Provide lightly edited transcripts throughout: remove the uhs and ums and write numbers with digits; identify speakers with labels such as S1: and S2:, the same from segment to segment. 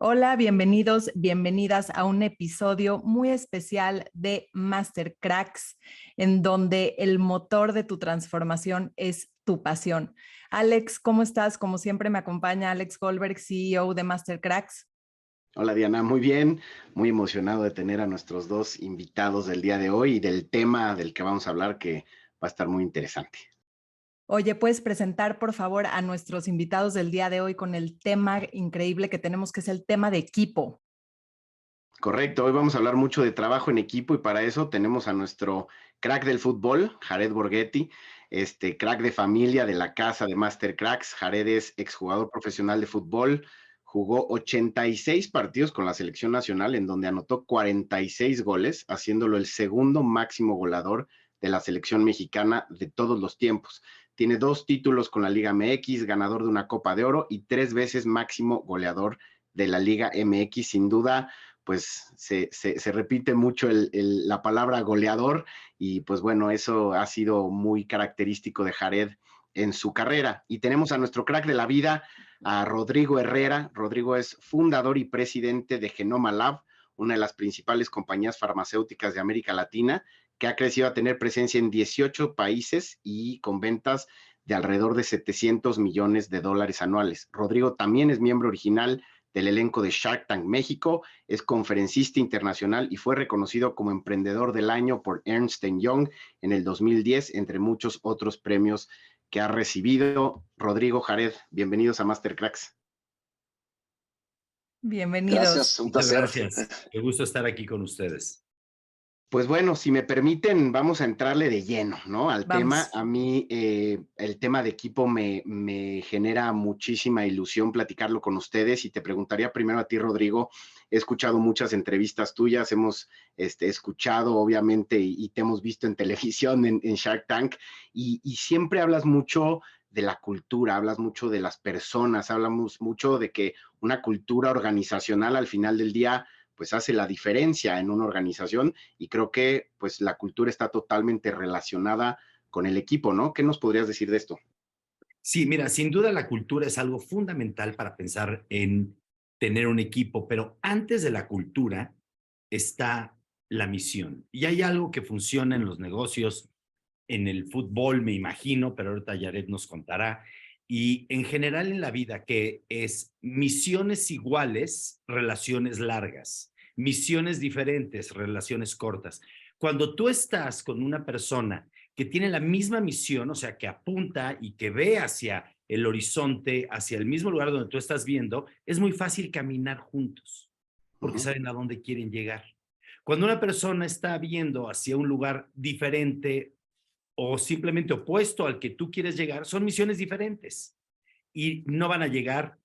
S1: Hola, bienvenidos, bienvenidas a un episodio muy especial de Master Cracks, en donde el motor de tu transformación es tu pasión. Alex, ¿cómo estás? Como siempre me acompaña Alex Goldberg, CEO de Master Cracks.
S2: Hola Diana, muy bien, muy emocionado de tener a nuestros dos invitados del día de hoy y del tema del que vamos a hablar que va a estar muy interesante.
S1: Oye, ¿puedes presentar por favor a nuestros invitados del día de hoy con el tema increíble que tenemos, que es el tema de equipo?
S2: Correcto, hoy vamos a hablar mucho de trabajo en equipo y para eso tenemos a nuestro crack del fútbol, Jared Borghetti, crack de familia de la casa de Master Cracks. Jared es exjugador profesional de fútbol, jugó 86 partidos con la selección nacional en donde anotó 46 goles, haciéndolo el segundo máximo goleador de la selección mexicana de todos los tiempos. Tiene 2 títulos con la Liga MX, ganador de una Copa de Oro y 3 veces máximo goleador de la Liga MX. Sin duda, pues se repite mucho la palabra goleador y pues bueno, eso ha sido muy característico de Jared en su carrera. Y tenemos a nuestro crack de la vida, a Rodrigo Herrera. Rodrigo es fundador y presidente de Genoma Lab, una de las principales compañías farmacéuticas de América Latina, que ha crecido a tener presencia en 18 países y con ventas de alrededor de $700 millones anuales. Rodrigo también es miembro original del elenco de Shark Tank México, es conferencista internacional y fue reconocido como emprendedor del año por Ernst Young en el 2010, entre muchos otros premios que ha recibido. Rodrigo, Jared, bienvenidos a Master Cracks.
S1: Bienvenidos.
S3: Gracias, un
S4: Muchas
S3: placer.
S4: gracias. Qué gusto estar aquí con ustedes.
S2: Pues bueno, si me permiten, vamos a entrarle de lleno, ¿no? Al tema.
S1: Vamos.
S2: A mí el tema de equipo me genera muchísima ilusión platicarlo con ustedes y te preguntaría primero a ti, Rodrigo. He escuchado muchas entrevistas tuyas, hemos escuchado obviamente y te hemos visto en televisión, en Shark Tank, y siempre hablas mucho de la cultura, hablas mucho de las personas, hablamos mucho de que una cultura organizacional al final del día pues hace la diferencia en una organización y creo que pues la cultura está totalmente relacionada con el equipo, ¿no? ¿Qué nos podrías decir de esto?
S4: Sí, mira, sin duda la cultura es algo fundamental para pensar en tener un equipo, pero antes de la cultura está la misión. Y hay algo que funciona en los negocios, en el fútbol, me imagino, pero ahorita Yaret nos contará, y en general en la vida, que es misiones iguales, relaciones largas, misiones diferentes, relaciones cortas. Cuando tú estás con una persona que tiene la misma misión, o sea, que apunta y que ve hacia el horizonte, hacia el mismo lugar donde tú estás viendo, es muy fácil caminar juntos, porque saben a dónde quieren llegar. Cuando una persona está viendo hacia un lugar diferente o simplemente opuesto al que tú quieres llegar, son misiones diferentes y no van a llegar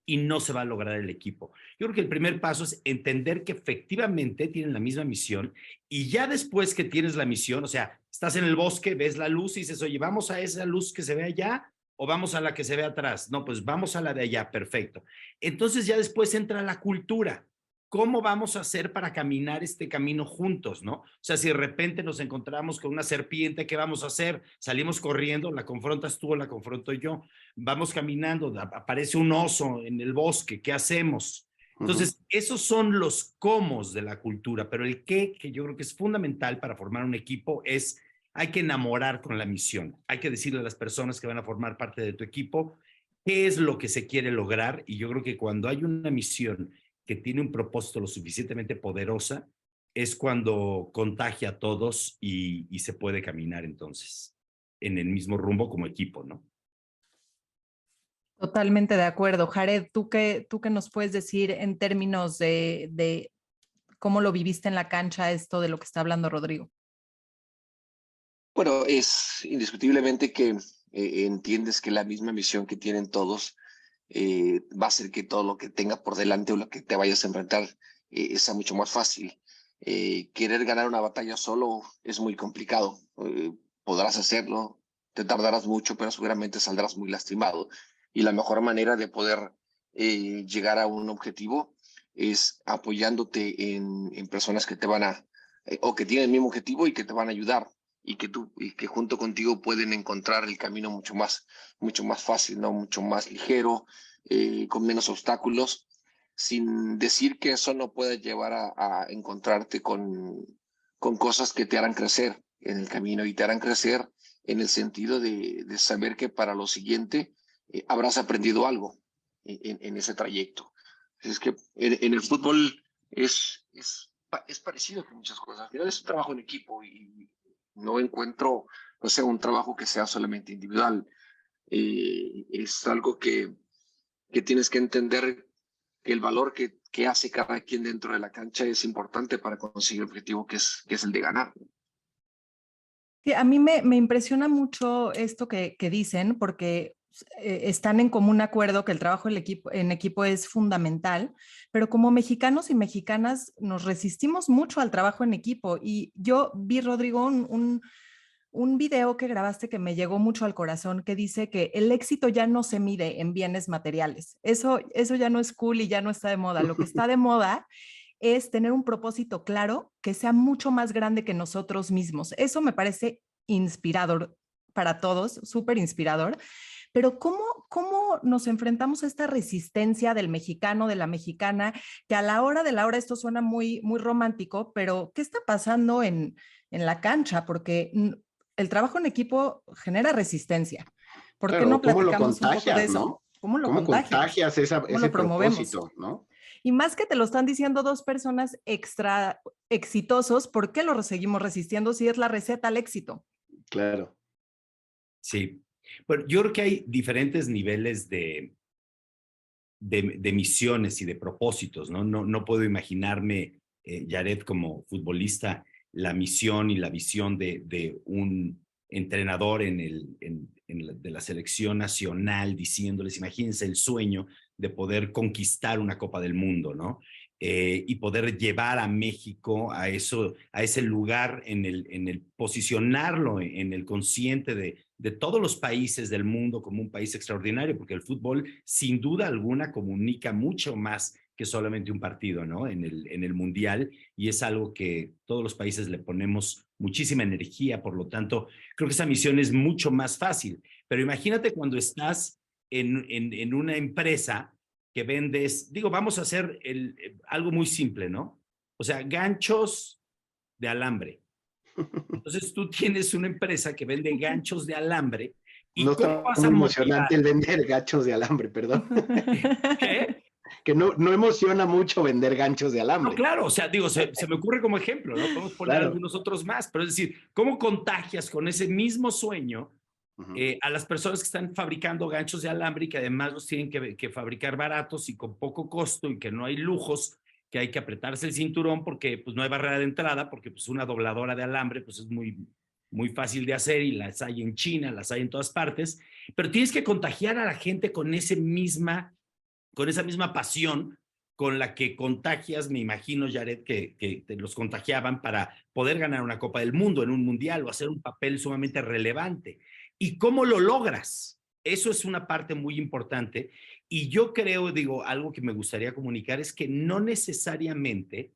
S4: y no se va a lograr el equipo. Yo creo que el primer paso es entender que efectivamente tienen la misma misión y ya después que tienes la misión, o sea, estás en el bosque, ves la luz y dices, oye, vamos a esa luz que se ve allá o vamos a la que se ve atrás. No, pues vamos a la de allá, perfecto. Entonces ya después entra la cultura. ¿Cómo vamos a hacer para caminar este camino juntos, no? O sea, si de repente nos encontramos con una serpiente, ¿qué vamos a hacer? Salimos corriendo, la confrontas tú o la confronto yo. Vamos caminando, aparece un oso en el bosque, ¿qué hacemos? Entonces, esos son los cómo de la cultura, pero el qué, que yo creo que es fundamental para formar un equipo, es hay que enamorar con la misión. Hay que decirle a las personas que van a formar parte de tu equipo qué es lo que se quiere lograr. Y yo creo que cuando hay una misión que tiene un propósito lo suficientemente poderosa, es cuando contagia a todos y se puede caminar entonces en el mismo rumbo como equipo, ¿no?
S1: Totalmente de acuerdo. Jared, ¿tú qué nos puedes decir en términos de cómo lo viviste en la cancha esto de lo que está hablando Rodrigo?
S3: Bueno, es indiscutiblemente que entiendes que la misma misión que tienen todos va a hacer que todo lo que tenga por delante o lo que te vayas a enfrentar sea mucho más fácil. Querer ganar una batalla solo es muy complicado. Podrás hacerlo, te tardarás mucho, pero seguramente saldrás muy lastimado. Y la mejor manera de poder llegar a un objetivo es apoyándote en personas que te van a, o que tienen el mismo objetivo y que te van a ayudar y que junto contigo pueden encontrar el camino mucho más fácil, ¿no? Mucho más ligero, con menos obstáculos. sin decir que eso no pueda llevar a encontrarte con cosas que te harán crecer en el camino y te harán crecer en el sentido de saber que para lo siguiente habrás aprendido algo en ese trayecto. Es que en el fútbol es parecido con muchas cosas. Al final es un trabajo en equipo y no encuentro, no sé, un trabajo que sea solamente individual. Es algo que tienes que entender que el valor que hace cada quien dentro de la cancha es importante para conseguir el objetivo que es el de ganar.
S1: Sí, a mí me impresiona mucho esto que dicen, porque están en común acuerdo que el trabajo en equipo es fundamental, pero como mexicanos y mexicanas nos resistimos mucho al trabajo en equipo. Y yo vi, Rodrigo, un video que grabaste que me llegó mucho al corazón, que dice que el éxito ya no se mide en bienes materiales. Eso ya no es cool y ya no está de moda. Lo que está de moda es tener un propósito claro que sea mucho más grande que nosotros mismos. Eso me parece inspirador para todos, súper inspirador. Pero ¿cómo nos enfrentamos a esta resistencia del mexicano, de la mexicana, que a la hora de la hora esto suena muy, muy romántico, pero ¿qué está pasando en la cancha? Porque el trabajo en equipo genera resistencia. ¿Por qué
S2: Claro,
S1: no
S2: o cómo lo
S1: platicamos un poco de
S2: contagias,
S1: eso?
S2: ¿no?
S1: ¿Cómo lo
S2: ¿Cómo
S1: contagias?
S2: contagias
S1: ¿Cómo
S2: ese
S1: lo promovemos?
S2: propósito, no?
S1: Y más que te lo están diciendo dos personas extra exitosos, ¿por qué lo seguimos resistiendo si es la receta al éxito?
S2: Claro.
S4: Sí. Bueno, yo creo que hay diferentes niveles de misiones y de propósitos, ¿no? No puedo imaginarme, Jared, como futbolista, la misión y la visión de un entrenador de la selección nacional diciéndoles, imagínense el sueño de poder conquistar una Copa del Mundo, ¿no? Y poder llevar a México a ese lugar en el posicionarlo en el consciente de todos los países del mundo como un país extraordinario, porque el fútbol sin duda alguna comunica mucho más que solamente un partido, ¿no? En el Mundial, y es algo que todos los países le ponemos muchísima energía, por lo tanto, creo que esa misión es mucho más fácil. Pero imagínate cuando estás en una empresa que vendes, digo, vamos a hacer algo muy simple, ¿no? O sea, ganchos de alambre. Entonces tú tienes una empresa que vende ganchos de alambre
S2: No
S4: y ¿cómo
S2: está
S4: vas a
S2: muy
S4: motivar?
S2: emocionante el vender ganchos de alambre, perdón.
S4: ¿Qué?
S2: Que no emociona mucho vender ganchos de
S4: No,
S2: alambre.
S4: claro, o sea, digo, se me ocurre como ejemplo, ¿no? Podemos poner
S2: Claro.
S4: algunos otros más, pero es decir, ¿cómo contagias con ese mismo sueño a las personas que están fabricando ganchos de alambre y que además los tienen que fabricar baratos y con poco costo y que no hay lujos, que hay que apretarse el cinturón porque pues no hay barrera de entrada, porque pues una dobladora de alambre pues es muy fácil de hacer y las hay en China, las hay en todas partes, pero tienes que contagiar a la gente con esa misma pasión con la que contagias, me imagino, Jared, que te los contagiaban para poder ganar una Copa del Mundo en un mundial o hacer un papel sumamente relevante. ¿Y cómo lo logras? Eso es una parte muy importante. Y yo creo, digo, algo que me gustaría comunicar es que no necesariamente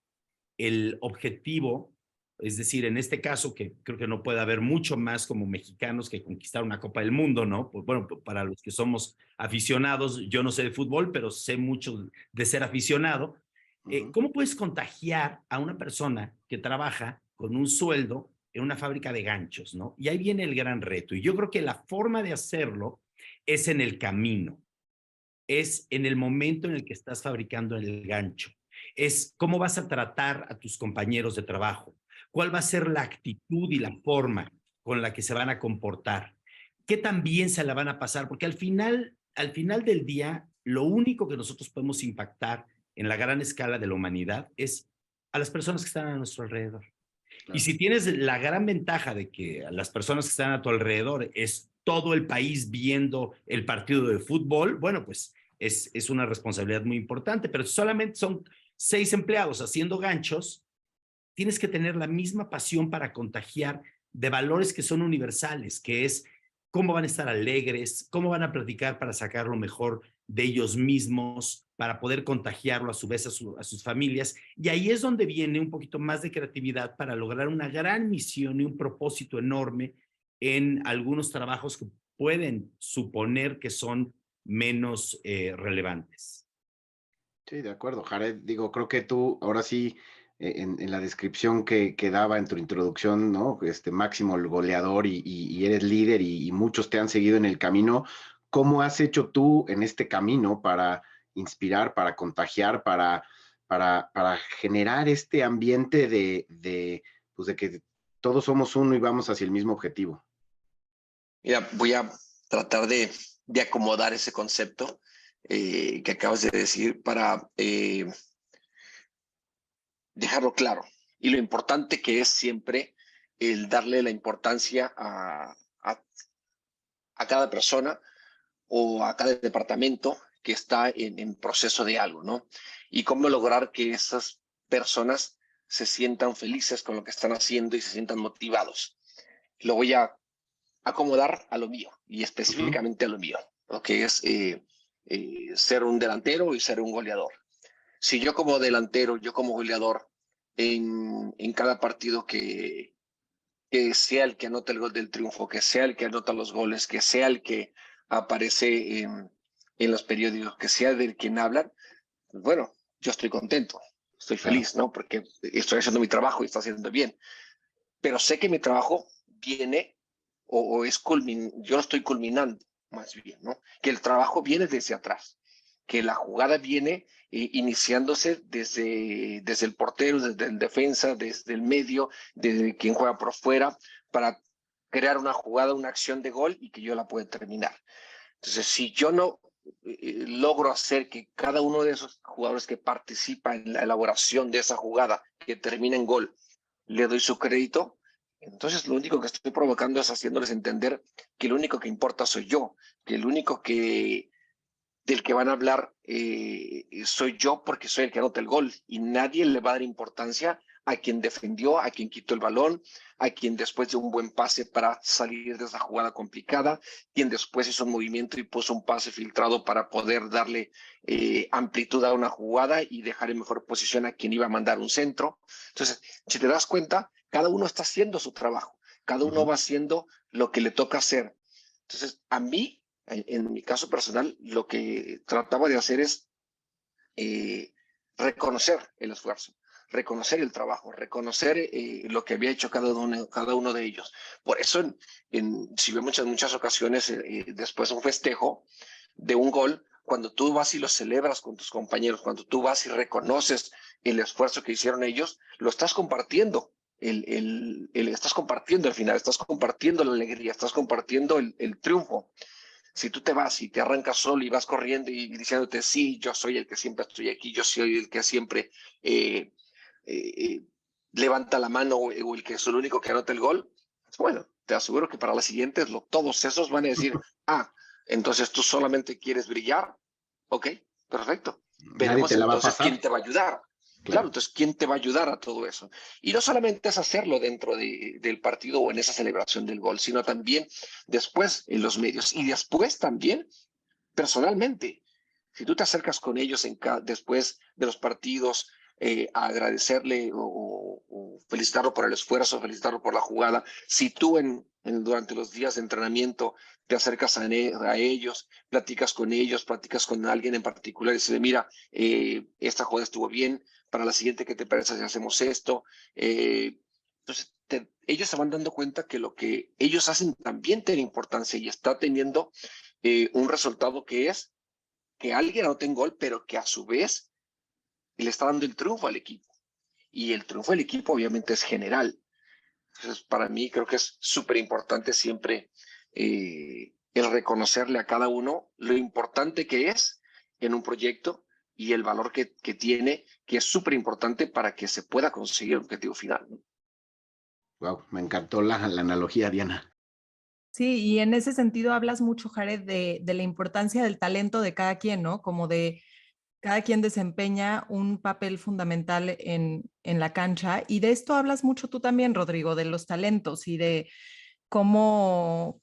S4: el objetivo, es decir, en este caso, que creo que no puede haber mucho más como mexicanos que conquistar una Copa del Mundo, ¿no? Pues bueno, para los que somos aficionados, yo no sé de fútbol, pero sé mucho de ser aficionado. ¿Cómo puedes contagiar a una persona que trabaja con un sueldo en una fábrica de ganchos, ¿no? Y ahí viene el gran reto. Y yo creo que la forma de hacerlo es en el camino, es en el momento en el que estás fabricando el gancho, es cómo vas a tratar a tus compañeros de trabajo, cuál va a ser la actitud y la forma con la que se van a comportar, qué tan bien se la van a pasar, porque al final del día, lo único que nosotros podemos impactar en la gran escala de la humanidad es a las personas que están a nuestro alrededor. Y si tienes la gran ventaja de que las personas que están a tu alrededor es todo el país viendo el partido de fútbol, bueno, pues es una responsabilidad muy importante, pero solamente son 6 empleados haciendo ganchos, tienes que tener la misma pasión para contagiar de valores que son universales, que es cómo van a estar alegres, cómo van a platicar para sacar lo mejor de ellos mismos, para poder contagiarlo a su vez a sus familias. Y ahí es donde viene un poquito más de creatividad para lograr una gran misión y un propósito enorme en algunos trabajos que pueden suponer que son menos relevantes.
S2: Sí, de acuerdo, Jared. Digo, creo que tú, ahora sí, en la descripción que daba en tu introducción, ¿no? Máximo el goleador y eres líder y muchos te han seguido en el camino. ¿Cómo has hecho tú en este camino para inspirar, para contagiar, para generar este ambiente pues de que todos somos uno y vamos hacia el mismo objetivo?
S3: Mira, voy a tratar de acomodar ese concepto que acabas de decir para dejarlo claro. Y lo importante que es siempre el darle la importancia a cada persona o a cada departamento que está en proceso de algo, ¿no? Y cómo lograr que esas personas se sientan felices con lo que están haciendo y se sientan motivados. Lo voy a acomodar a lo mío y específicamente a lo mío, lo que es ser un delantero y ser un goleador. Si yo como delantero, yo como goleador, en cada partido que sea el que anota el gol del triunfo, que sea el que anota los goles, que sea el que aparece en los periódicos, que sea del quien hablan, pues bueno, yo estoy contento, estoy feliz,
S2: Claro.
S3: ¿no? Porque estoy haciendo mi trabajo y está haciendo bien. Pero sé que mi trabajo viene o es yo lo estoy culminando, más bien, ¿no? Que el trabajo viene desde atrás, que la jugada viene iniciándose desde el portero, desde el defensa, desde el medio, desde quien juega por fuera, para crear una jugada, una acción de gol y que yo la pueda terminar. Entonces, si yo no logro hacer que cada uno de esos jugadores que participa en la elaboración de esa jugada que termina en gol, le doy su crédito, entonces lo único que estoy provocando es haciéndoles entender que lo único que importa soy yo, que el único del que van a hablar soy yo porque soy el que anota el gol y nadie le va a dar importancia a quien defendió, a quien quitó el balón, a quien después de un buen pase para salir de esa jugada complicada, quien después hizo un movimiento y puso un pase filtrado para poder darle amplitud a una jugada y dejar en mejor posición a quien iba a mandar un centro. Entonces, si te das cuenta, cada uno está haciendo su trabajo, cada uno va haciendo lo que le toca hacer. Entonces, a mí, en mi caso personal, lo que trataba de hacer es reconocer el esfuerzo, reconocer el trabajo, reconocer lo que había hecho cada uno de ellos. Por eso, si vemos en muchas ocasiones, después de un festejo de un gol, cuando tú vas y lo celebras con tus compañeros, cuando tú vas y reconoces el esfuerzo que hicieron ellos, lo estás compartiendo. Estás compartiendo el final, estás compartiendo la alegría, estás compartiendo el triunfo. Si tú te vas y te arrancas solo y vas corriendo y diciéndote, sí, yo soy el que siempre estoy aquí, yo soy el que siempre eh, eh, levanta la mano o el que es el único que anota el gol, pues bueno, te aseguro que para las siguientes todos esos van a decir, entonces tú solamente quieres brillar, ok, perfecto.
S2: Nadie
S3: Veremos
S2: te la va a
S3: entonces
S2: pasar.
S3: quién te va a ayudar. Claro,
S2: Claro.
S3: entonces, ¿quién te va a ayudar a todo eso? Y no solamente es hacerlo dentro del partido o en esa celebración del gol, sino también después en los medios y después también personalmente. Si tú te acercas con ellos después de los partidos a agradecerle o felicitarlo por el esfuerzo, felicitarlo por la jugada, si tú durante los días de entrenamiento te acercas a ellos, platicas con alguien en particular y dices, mira, esta jugada estuvo bien, para la siguiente, ¿qué te parece si hacemos esto? Entonces, ellos se van dando cuenta que lo que ellos hacen también tiene importancia y está teniendo un resultado que es que alguien anote un gol, pero que a su vez le está dando el triunfo al equipo. Y el triunfo del equipo obviamente es general. Entonces, para mí creo que es súper importante siempre el reconocerle a cada uno lo importante que es en un proyecto y el valor que tiene, que es súper importante para que se pueda conseguir el objetivo final, ¿no?
S2: Wow, me encantó la analogía, Diana.
S1: Sí, y en ese sentido hablas mucho, Jared, de la importancia del talento de cada quien, ¿no? Como de cada quien desempeña un papel fundamental en la cancha. Y de esto hablas mucho tú también, Rodrigo, de los talentos y de cómo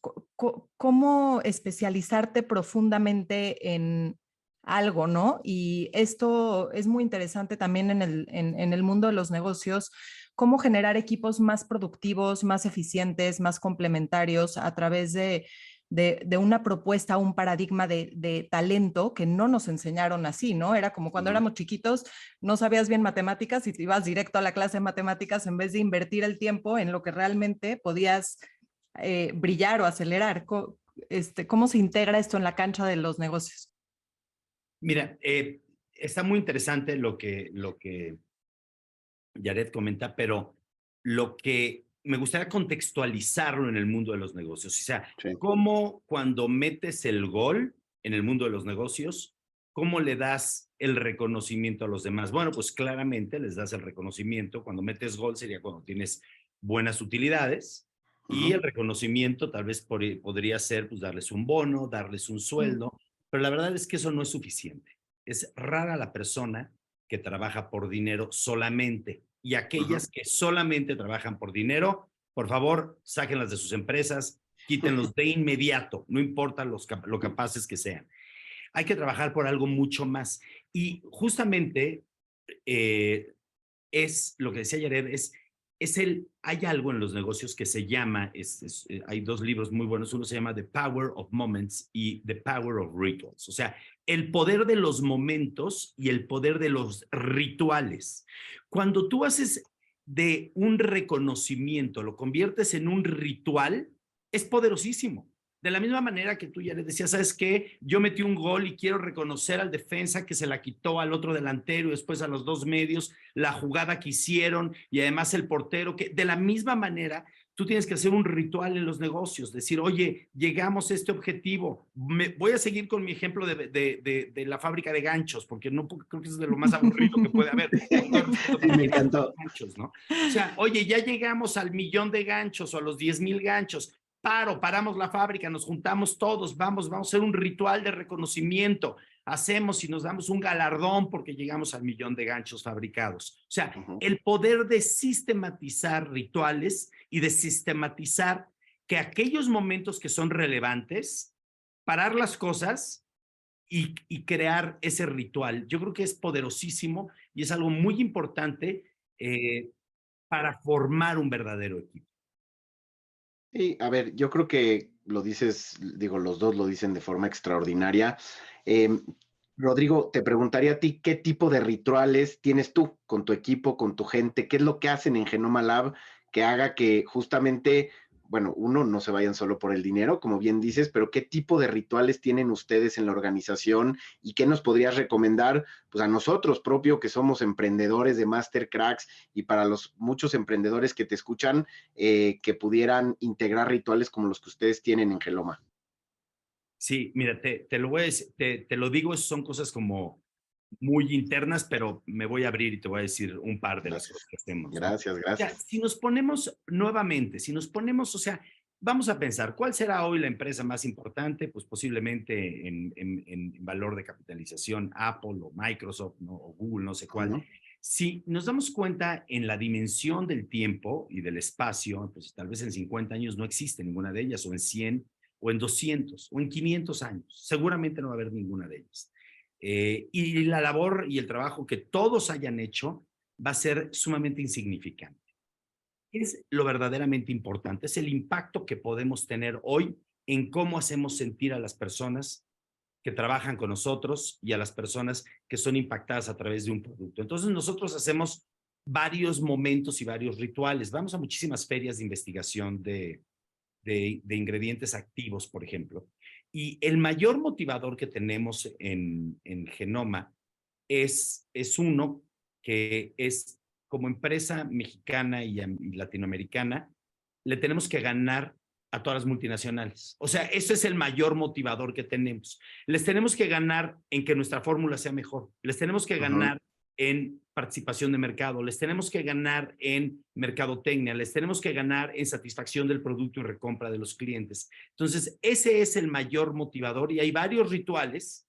S1: especializarte profundamente en algo, ¿no? Y esto es muy interesante también en el mundo de los negocios, cómo generar equipos más productivos, más eficientes, más complementarios a través de una propuesta, un paradigma de talento que no nos enseñaron así, ¿no? Era como cuando éramos chiquitos, no sabías bien matemáticas y te ibas directo a la clase de matemáticas en vez de invertir el tiempo en lo que realmente podías brillar o acelerar. ¿Cómo se integra esto en la cancha de los negocios?
S4: Mira, está muy interesante lo que Jared comenta, pero lo que me gustaría contextualizarlo en el mundo de los negocios. O sea,
S2: Sí.
S4: cómo cuando metes el gol en el mundo de los negocios, ¿cómo le das el reconocimiento a los demás? Bueno, pues claramente les das el reconocimiento. Cuando metes gol sería cuando tienes buenas utilidades. Y el reconocimiento tal vez podría ser pues darles un bono, darles un sueldo, pero la verdad es que eso no es suficiente. Es rara la persona que trabaja por dinero solamente. Y aquellas que solamente trabajan por dinero, por favor, sáquenlas de sus empresas, quítenlos de inmediato, no importa lo capaces que sean. Hay que trabajar por algo mucho más. Y justamente es lo que decía Jared, hay algo en los negocios que se llama, hay dos libros muy buenos, uno se llama The Power of Moments y The Power of Rituals, o sea, el poder de los momentos y el poder de los rituales. Cuando tú haces de un reconocimiento, lo conviertes en un ritual, es poderosísimo. De la misma manera que tú ya le decías, ¿sabes qué? Yo metí un gol y quiero reconocer al defensa que se la quitó al otro delantero y después a los dos medios, la jugada que hicieron y además el portero, que de la misma manera tú tienes que hacer un ritual en los negocios, decir, oye, llegamos a este objetivo. Voy a seguir con mi ejemplo de la fábrica de ganchos, porque no creo que es de lo más aburrido que puede haber.
S2: Sí, me encantó.
S4: Ganchos, ¿no? O sea, oye, ya llegamos al 1,000,000 de ganchos o a los 10,000 ganchos. Paramos la fábrica, nos juntamos todos, vamos a hacer un ritual de reconocimiento, hacemos y nos damos un galardón porque llegamos al 1,000,000 de ganchos fabricados. O sea, el poder de sistematizar rituales y de sistematizar que aquellos momentos que son relevantes, parar las cosas y crear ese ritual. Yo creo que es poderosísimo y es algo muy importante para formar un verdadero equipo.
S2: Sí, a ver, yo creo que lo dices, digo, los dos lo dicen de forma extraordinaria. Rodrigo, te preguntaría a ti, ¿qué tipo de rituales tienes tú con tu equipo, con tu gente? ¿Qué es lo que hacen en Genoma Lab que haga que justamente, bueno, uno, no se vayan solo por el dinero, como bien dices, pero qué tipo de rituales tienen ustedes en la organización y qué nos podrías recomendar, pues a nosotros propio que somos emprendedores de Master Cracks y para los muchos emprendedores que te escuchan, que pudieran integrar rituales como los que ustedes tienen en Geloma?
S4: Sí, mira, te lo voy a decir, te lo digo, son cosas como muy internas, pero me voy a abrir y te voy a decir un par de las cosas
S2: Gracias.
S4: que hacemos, ¿no?
S2: Gracias,
S4: O sea,
S2: gracias.
S4: si nos ponemos nuevamente, o sea, vamos a pensar, ¿cuál será hoy la empresa más importante? Pues posiblemente en valor de capitalización, Apple o Microsoft, ¿no? O Google, no sé cuál. Si nos damos cuenta en la dimensión del tiempo y del espacio, pues tal vez en 50 años no existe ninguna de ellas, o en 100, o en 200, o en 500 años. Seguramente no va a haber ninguna de ellas. Y la labor y el trabajo que todos hayan hecho va a ser sumamente insignificante. Es lo verdaderamente importante, es el impacto que podemos tener hoy en cómo hacemos sentir a las personas que trabajan con nosotros y a las personas que son impactadas a través de un producto. Entonces nosotros hacemos varios momentos y varios rituales. Vamos a muchísimas ferias de investigación de ingredientes activos, por ejemplo. Y el mayor motivador que tenemos en Genoma es uno que es como empresa mexicana y latinoamericana, le tenemos que ganar a todas las multinacionales. O sea, ese es el mayor motivador que tenemos. Les tenemos que ganar en que nuestra fórmula sea mejor. Les tenemos que ganar en participación de mercado, les tenemos que ganar en mercadotecnia, les tenemos que ganar en satisfacción del producto y recompra de los clientes. Entonces, ese es el mayor motivador y hay varios rituales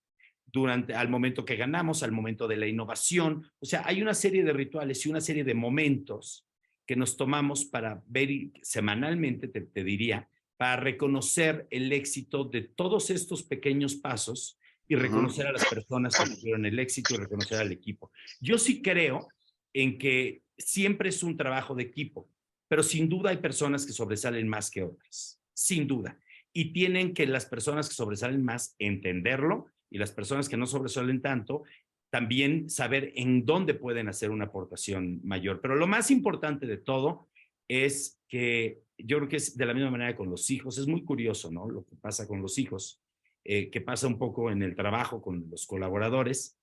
S4: al momento que ganamos, al momento de la innovación. O sea, hay una serie de rituales y una serie de momentos que nos tomamos para ver semanalmente, te diría, para reconocer el éxito de todos estos pequeños pasos y reconocer a las personas que tuvieron el éxito y reconocer al equipo. Yo sí creo en que siempre es un trabajo de equipo, pero sin duda hay personas que sobresalen más que otras, sin duda. y tienen que las personas que sobresalen más entenderlo y las personas que no sobresalen tanto también saber en dónde pueden hacer una aportación mayor. Pero lo más importante de todo es que yo creo que es de la misma manera con los hijos. Es muy curioso, ¿no? Lo que pasa con los hijos, que pasa un poco en el trabajo con los colaboradores.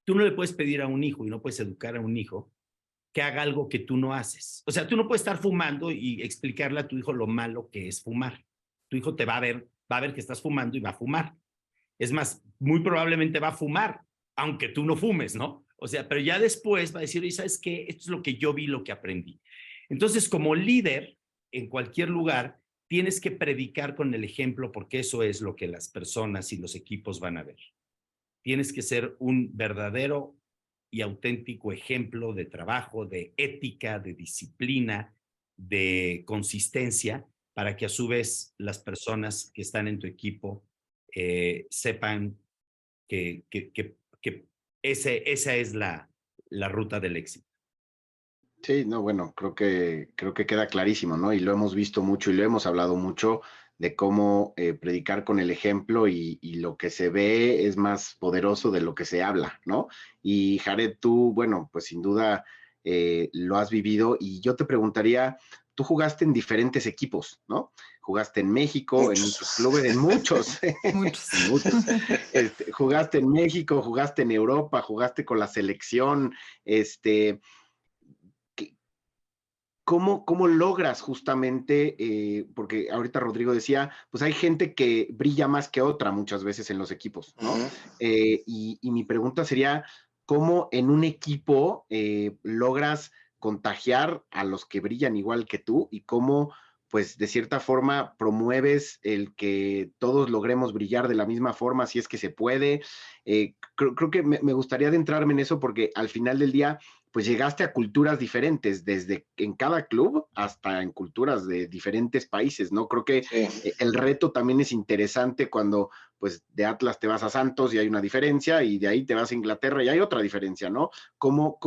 S4: Tú no le puedes pedir a un hijo y no puedes educar a un hijo que haga algo que tú no haces. O sea, tú no puedes estar fumando y explicarle a tu hijo lo malo que es fumar. Tu hijo te va a ver que estás fumando y va a fumar. Es más, muy probablemente va a fumar, aunque tú no fumes, ¿no? O sea, pero ya después va a decir, ¿y sabes qué? Esto es lo que yo vi, lo que aprendí. Entonces, como líder, en cualquier lugar, tienes que predicar con el ejemplo porque eso es lo que las personas y los equipos van a ver. Tienes que ser un verdadero y auténtico ejemplo de trabajo, de ética, de disciplina, de consistencia, para que a su vez las personas que están en tu equipo sepan que esa es la ruta del éxito.
S2: Sí, no, bueno, creo que queda clarísimo, ¿no? Y lo hemos visto mucho y lo hemos hablado mucho de cómo predicar con el ejemplo y lo que se ve es más poderoso de lo que se habla, ¿no? Y Jared, tú, bueno, pues sin duda lo has vivido y yo te preguntaría, tú jugaste en diferentes equipos, ¿no? Jugaste en México, en muchos clubes, en muchos,
S1: Muchos.
S2: en muchos. Jugaste en México, jugaste en Europa, jugaste con la selección, ¿Cómo logras justamente, porque ahorita Rodrigo decía, pues hay gente que brilla más que otra muchas veces en los equipos, ¿no? Y mi pregunta sería, ¿cómo en un equipo logras contagiar a los que brillan igual que tú y cómo, pues de cierta forma, promueves el que todos logremos brillar de la misma forma, si es que se puede? Creo que me gustaría adentrarme en eso porque al final del día pues llegaste a culturas diferentes, desde en cada club hasta en culturas de diferentes países, ¿no? Creo que
S3: Sí.
S2: el reto también es interesante cuando, pues, de Atlas te vas a Santos y hay una diferencia, y de ahí te vas a Inglaterra y hay otra diferencia, ¿no? ¿Cómo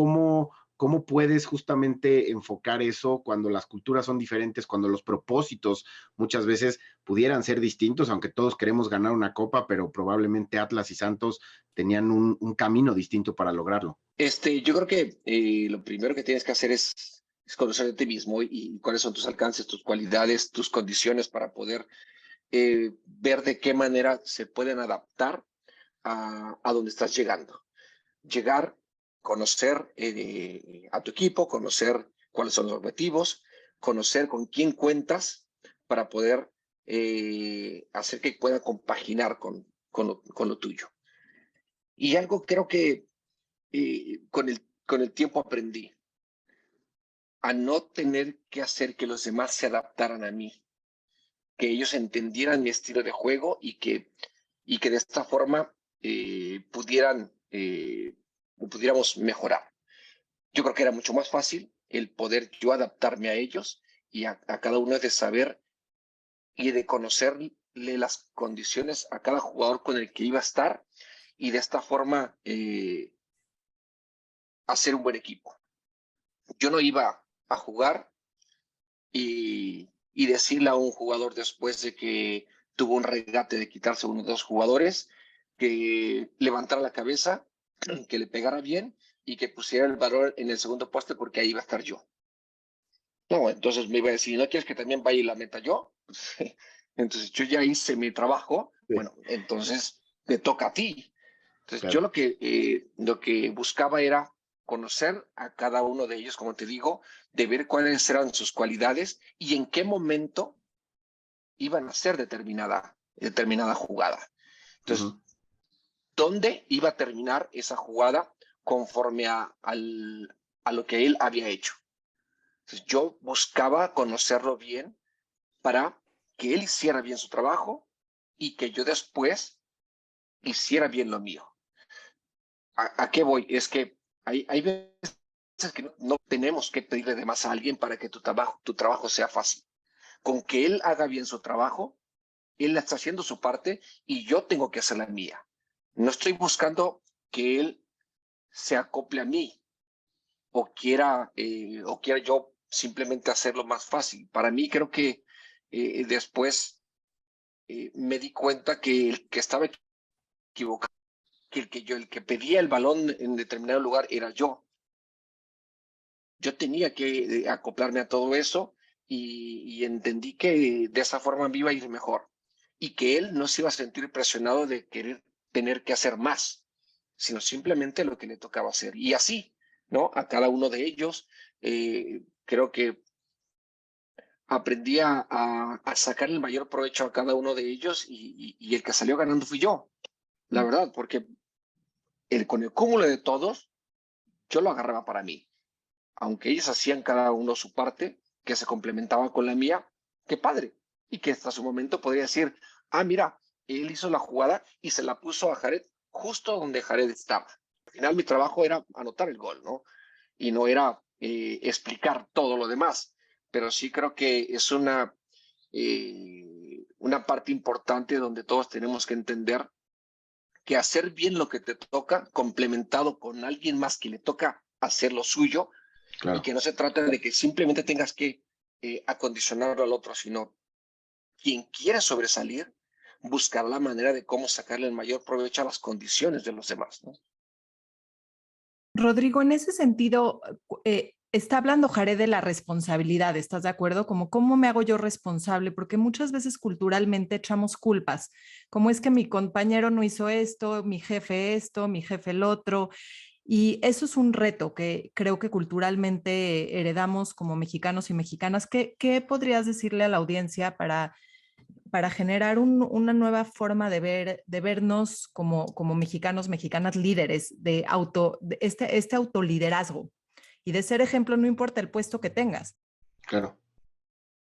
S2: puedes justamente enfocar eso cuando las culturas son diferentes, cuando los propósitos muchas veces pudieran ser distintos, aunque todos queremos ganar una copa, pero probablemente Atlas y Santos tenían un camino distinto para lograrlo?
S3: Yo creo que lo primero que tienes que hacer es conocer de ti mismo y cuáles son tus alcances, tus cualidades, tus condiciones para poder ver de qué manera se pueden adaptar a donde estás llegando. Llegar, conocer a tu equipo, conocer cuáles son los objetivos, conocer con quién cuentas para poder hacer que pueda compaginar con lo tuyo. Y algo creo que con el tiempo aprendí a no tener que hacer que los demás se adaptaran a mí, que ellos entendieran mi estilo de juego y que de esta forma pudiéramos mejorar. Yo creo que era mucho más fácil el poder yo adaptarme a ellos y a cada uno de saber y de conocerle las condiciones a cada jugador con el que iba a estar y de esta forma hacer un buen equipo. Yo no iba a jugar y decirle a un jugador después de que tuvo un regate de quitarse uno de los jugadores, que levantara la cabeza, que le pegara bien y que pusiera el valor en el segundo poste porque ahí iba a estar yo. No, entonces me iba a decir, ¿no quieres que también vaya y la meta yo? Entonces yo ya hice mi trabajo,
S2: Sí.
S3: bueno, entonces te toca a ti. Entonces
S2: Claro.
S3: yo lo que buscaba era conocer a cada uno de ellos, como te digo, de ver cuáles eran sus cualidades y en qué momento iban a hacer determinada jugada. Entonces, ¿dónde iba a terminar esa jugada conforme a lo que él había hecho? Entonces, yo buscaba conocerlo bien para que él hiciera bien su trabajo y que yo después hiciera bien lo mío. ¿A qué voy? Es que hay veces que no tenemos que pedirle de más a alguien para que tu trabajo sea fácil. Con que él haga bien su trabajo, él está haciendo su parte y yo tengo que hacer la mía. No estoy buscando que él se acople a mí o quiera yo simplemente hacerlo más fácil. Para mí creo que después me di cuenta que el que estaba equivocado, que el que pedía el balón en determinado lugar era yo. Yo tenía que acoplarme a todo eso y entendí que de esa forma me iba a ir mejor y que él no se iba a sentir presionado de querer tener que hacer más, sino simplemente lo que le tocaba hacer. Y así, ¿no? A cada uno de ellos, creo que aprendí a sacar el mayor provecho a cada uno de ellos y el que salió ganando fui yo, la verdad, porque con el cúmulo de todos, yo lo agarraba para mí. Aunque ellos hacían cada uno su parte, que se complementaba con la mía, qué padre. Y que hasta su momento podría decir, ah, mira, él hizo la jugada y se la puso a Jared justo donde Jared estaba. Al final mi trabajo era anotar el gol, ¿no? Y no era explicar todo lo demás. Pero sí creo que es una parte importante donde todos tenemos que entender que hacer bien lo que te toca, complementado con alguien más que le toca hacer lo suyo,
S2: Claro.
S3: y que no se trata de que simplemente tengas que acondicionarlo al otro, sino quien quiera sobresalir, buscar la manera de cómo sacarle el mayor provecho a las condiciones de los demás, ¿no?
S1: Rodrigo, en ese sentido, está hablando Jared de la responsabilidad, ¿estás de acuerdo? Como, ¿cómo me hago yo responsable? Porque muchas veces culturalmente echamos culpas, como es que mi compañero no hizo esto, mi jefe el otro, y eso es un reto que creo que culturalmente heredamos como mexicanos y mexicanas. ¿Qué podrías decirle a la audiencia para generar una nueva forma de vernos como mexicanos, mexicanas líderes, de este autoliderazgo y de ser ejemplo, no importa el puesto que tengas?
S2: Claro.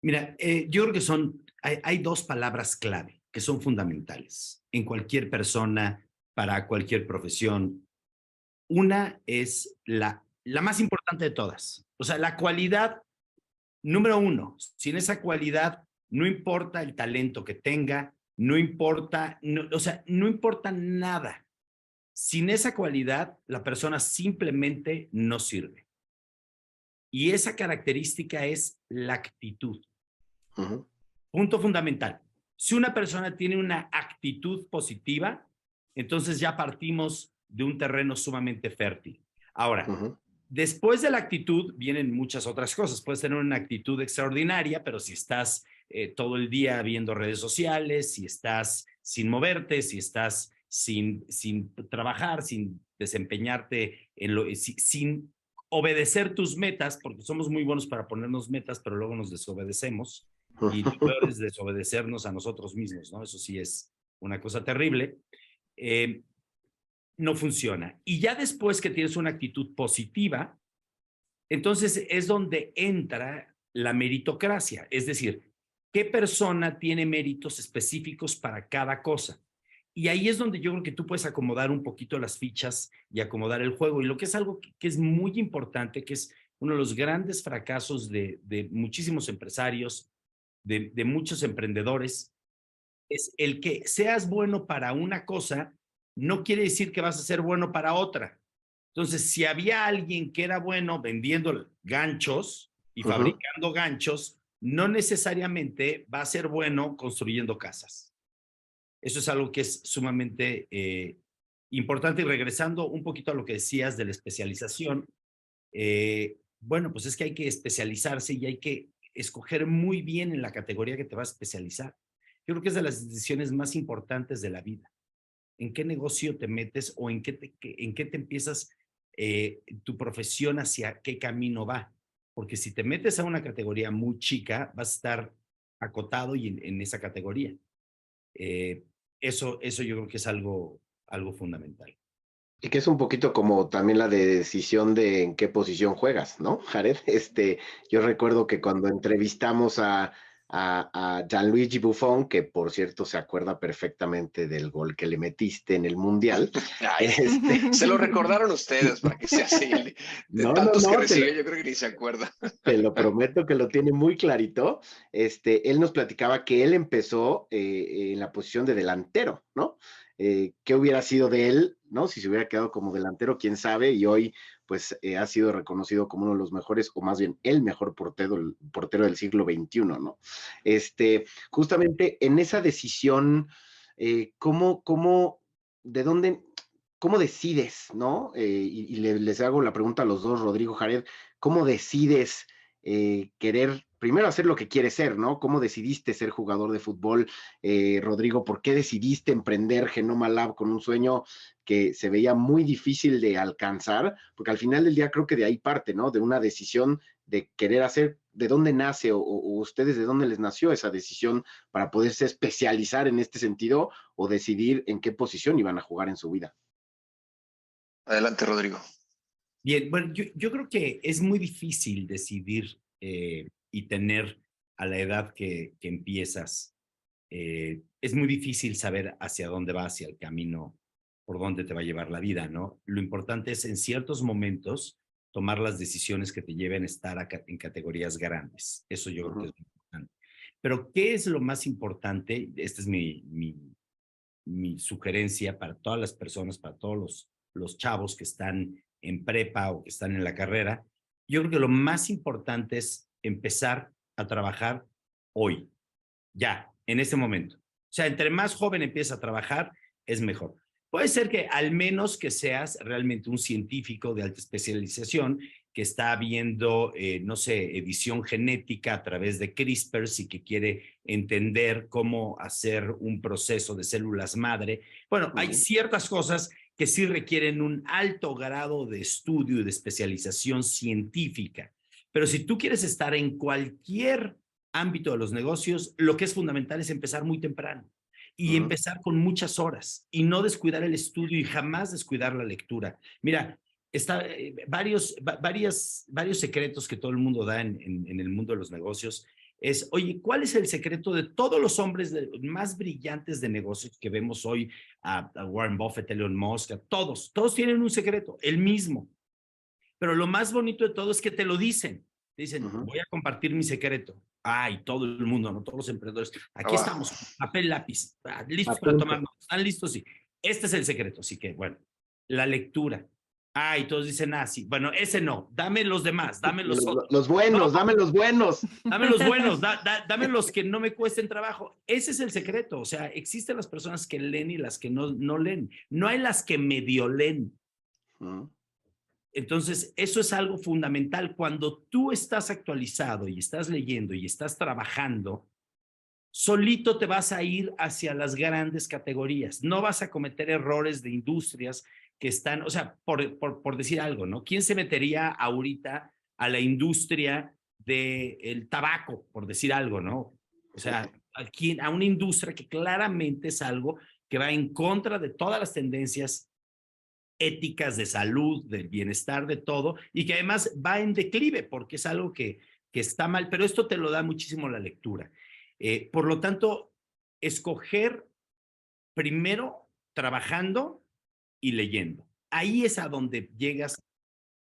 S4: Mira, yo creo que hay dos palabras clave que son fundamentales en cualquier persona, para cualquier profesión. Una es la más importante de todas. O sea, la cualidad número uno. Sin esa cualidad, no importa el talento que tenga, no importa, o sea, no importa nada. Sin esa cualidad, la persona simplemente no sirve. Y esa característica es la actitud.
S2: Uh-huh.
S4: Punto fundamental. Si una persona tiene una actitud positiva, entonces ya partimos de un terreno sumamente fértil. Ahora,
S2: Uh-huh.
S4: después de la actitud vienen muchas otras cosas. Puedes tener una actitud extraordinaria, pero si estás todo el día viendo redes sociales, si estás sin moverte, si estás sin trabajar, sin desempeñarte, sin obedecer tus metas, porque somos muy buenos para ponernos metas, pero luego nos desobedecemos. Y lo peor es desobedecernos a nosotros mismos, ¿no? Eso sí es una cosa terrible. No funciona. Y ya después que tienes una actitud positiva, entonces es donde entra la meritocracia. Es decir, ¿qué persona tiene méritos específicos para cada cosa? Y ahí es donde yo creo que tú puedes acomodar un poquito las fichas y acomodar el juego. Y lo que es algo que es muy importante, que es uno de los grandes fracasos de muchísimos empresarios, de muchos emprendedores, es el que seas bueno para una cosa, no quiere decir que vas a ser bueno para otra. Entonces, si había alguien que era bueno vendiendo ganchos y fabricando ganchos, no necesariamente va a ser bueno construyendo casas. Eso es algo que es sumamente importante. Y regresando un poquito a lo que decías de la especialización, bueno, pues es que hay que especializarse y hay que escoger muy bien en la categoría que te vas a especializar. Yo creo que es de las decisiones más importantes de la vida. ¿En qué negocio te metes o en qué te empiezas tu profesión, hacia qué camino va? Porque si te metes a una categoría muy chica, vas a estar acotado y en esa categoría. Eso yo creo que es algo fundamental.
S2: Y que es un poquito como también la decisión de en qué posición juegas, ¿no, Jared? Yo recuerdo que cuando entrevistamos a Gianluigi Buffon, que por cierto se acuerda perfectamente del gol que le metiste en el Mundial.
S3: Ay, se lo recordaron ustedes para que sea así. De tantos que recibió, yo creo que ni se acuerda.
S2: Te lo prometo que lo tiene muy clarito. Él nos platicaba que él empezó en la posición de delantero, ¿no? ¿Qué hubiera sido de él, ¿no? Si se hubiera quedado como delantero, quién sabe, y hoy pues ha sido reconocido como uno de los mejores, o más bien el mejor portero del siglo XXI, ¿no? Justamente en esa decisión, de dónde, cómo decides, ¿no? Y les hago la pregunta a los dos, Rodrigo, Jared, ¿cómo decides querer primero hacer lo que quieres ser, ¿no? ¿Cómo decidiste ser jugador de fútbol? Rodrigo, ¿por qué decidiste emprender Genoma Lab con un sueño que se veía muy difícil de alcanzar? Porque al final del día creo que de ahí parte, ¿no? De una decisión de querer hacer, ¿de dónde nace o ustedes de dónde les nació esa decisión para poderse especializar en este sentido o decidir en qué posición iban a jugar en su vida?
S3: Adelante, Rodrigo.
S4: Bien, bueno, yo creo que es muy difícil decidir y tener a la edad que empiezas, es muy difícil saber hacia dónde va, hacia el camino, por dónde te va a llevar la vida, ¿no? Lo importante es en ciertos momentos tomar las decisiones que te lleven a estar en categorías grandes. Eso yo creo que es muy importante. Pero, ¿qué es lo más importante? Esta es mi sugerencia para todas las personas, para todos los chavos que están en prepa o que están en la carrera. Yo creo que lo más importante es empezar a trabajar hoy, ya, en este momento. O sea, entre más joven empieza a trabajar, es mejor. Puede ser que al menos que seas realmente un científico de alta especialización que está viendo, no sé, edición genética a través de CRISPR y que quiere entender cómo hacer un proceso de células madre. Bueno, hay ciertas cosas que sí requieren un alto grado de estudio y de especialización científica. Pero si tú quieres estar en cualquier ámbito de los negocios, lo que es fundamental es empezar muy temprano y empezar con muchas horas y no descuidar el estudio y jamás descuidar la lectura. Mira, está varios secretos que todo el mundo da en el mundo de los negocios. Es, oye, ¿cuál es el secreto de todos los hombres más brillantes de negocios que vemos hoy? A Warren Buffett, Elon Musk, todos tienen un secreto, el mismo. Pero lo más bonito de todo es que te lo dicen. Te dicen, voy a compartir mi secreto. Ay, todo el mundo, ¿no? Todos los emprendedores. Aquí estamos, papel, lápiz, listos para tomar. ¿Están listos? Sí. Este es el secreto. Así que, bueno, la lectura. Ay, todos dicen, sí. Bueno, ese no. Dame los demás, dame los otros.
S2: Los buenos, no, dame los buenos.
S4: Dame los buenos, dame los que no me cuesten trabajo. Ese es el secreto. O sea, existen las personas que leen y las que no leen. No hay las que medio leen. Entonces, eso es algo fundamental. Cuando tú estás actualizado y estás leyendo y estás trabajando, solito te vas a ir hacia las grandes categorías. No vas a cometer errores de industrias que están, o sea, por decir algo, ¿no? ¿Quién se metería ahorita a la industria del tabaco, por decir algo, ¿no? O sea, a una industria que claramente es algo que va en contra de todas las tendencias éticas de salud, del bienestar, de todo, y que además va en declive porque es algo que está mal, pero esto te lo da muchísimo la lectura. Por lo tanto, escoger primero trabajando y leyendo. Ahí es a donde llegas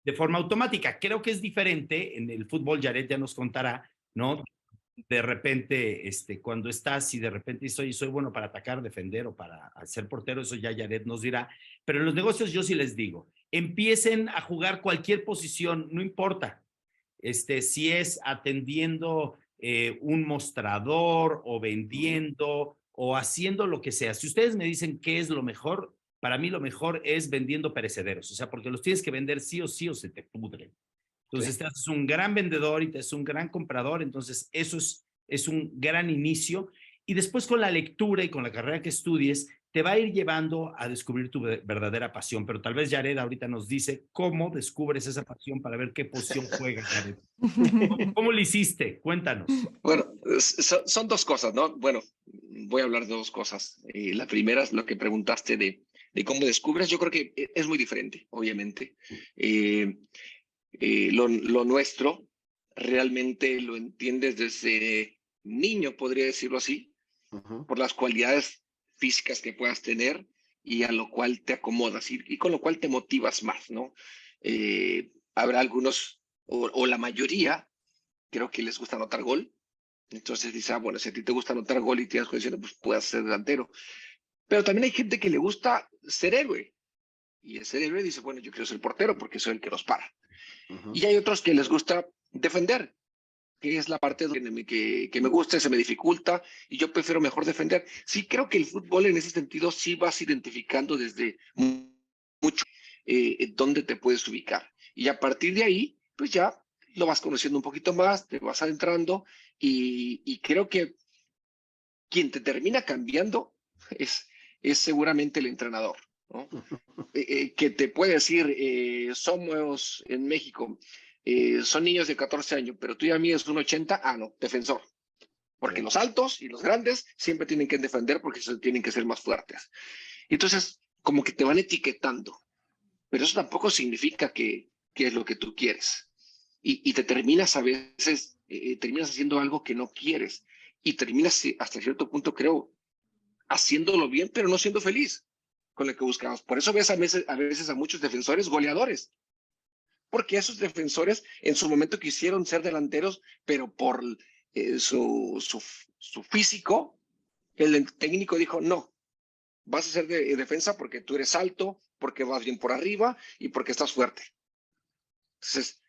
S4: de forma automática. Creo que es diferente en el fútbol, Jared ya nos contará, ¿no? De repente, cuando estás y de repente soy bueno para atacar, defender o para ser portero, eso ya Jared nos dirá. Pero en los negocios yo sí les digo, empiecen a jugar cualquier posición, no importa. Si es atendiendo un mostrador o vendiendo o haciendo lo que sea. Si ustedes me dicen qué es lo mejor, para mí lo mejor es vendiendo perecederos. O sea, porque los tienes que vender sí o se te pudren. Entonces te haces un gran vendedor y te haces un gran comprador, entonces eso es un gran inicio. Y después con la lectura y con la carrera que estudies, te va a ir llevando a descubrir tu verdadera pasión. Pero tal vez Jared ahorita nos dice cómo descubres esa pasión para ver qué posición juegas, Jared. ¿Cómo lo hiciste? Cuéntanos.
S3: Bueno, son dos cosas, ¿no? Bueno, voy a hablar de dos cosas. La primera es lo que preguntaste de cómo descubres. Yo creo que es muy diferente, obviamente. Lo nuestro realmente lo entiendes desde niño, podría decirlo así, por las cualidades físicas que puedas tener y a lo cual te acomodas y con lo cual te motivas más, ¿no? Habrá algunos, o la mayoría, creo que les gusta anotar gol. Entonces dice, bueno, si a ti te gusta anotar gol y tienes condiciones, pues puedes ser delantero. Pero también hay gente que le gusta ser héroe. Y el cerebro dice, bueno, yo quiero ser portero porque soy el que los para.
S2: Ujú.
S3: Y hay otros que les gusta defender, que es la parte que me gusta, se me dificulta y yo prefiero mejor defender. Sí, creo que el fútbol en ese sentido sí vas identificando desde mucho dónde te puedes ubicar. Y a partir de ahí, pues ya lo vas conociendo un poquito más, te vas adentrando y creo que quien te termina cambiando es seguramente el entrenador, ¿no? Que te puede decir, somos en México, son niños de 14 años, pero tú ya mides 1,80, no, defensor. Porque
S2: Sí.
S3: los altos y los grandes siempre tienen que defender porque tienen que ser más fuertes. Entonces, como que te van etiquetando, pero eso tampoco significa que es lo que tú quieres. Y te terminas a veces, terminas haciendo algo que no quieres y terminas hasta cierto punto, creo, haciéndolo bien, pero no siendo feliz con lo que buscamos. Por eso ves a veces a muchos defensores goleadores, porque esos defensores en su momento quisieron ser delanteros, pero por su físico, el técnico dijo, no, vas a ser de defensa porque tú eres alto, porque vas bien por arriba y porque estás fuerte. Entonces,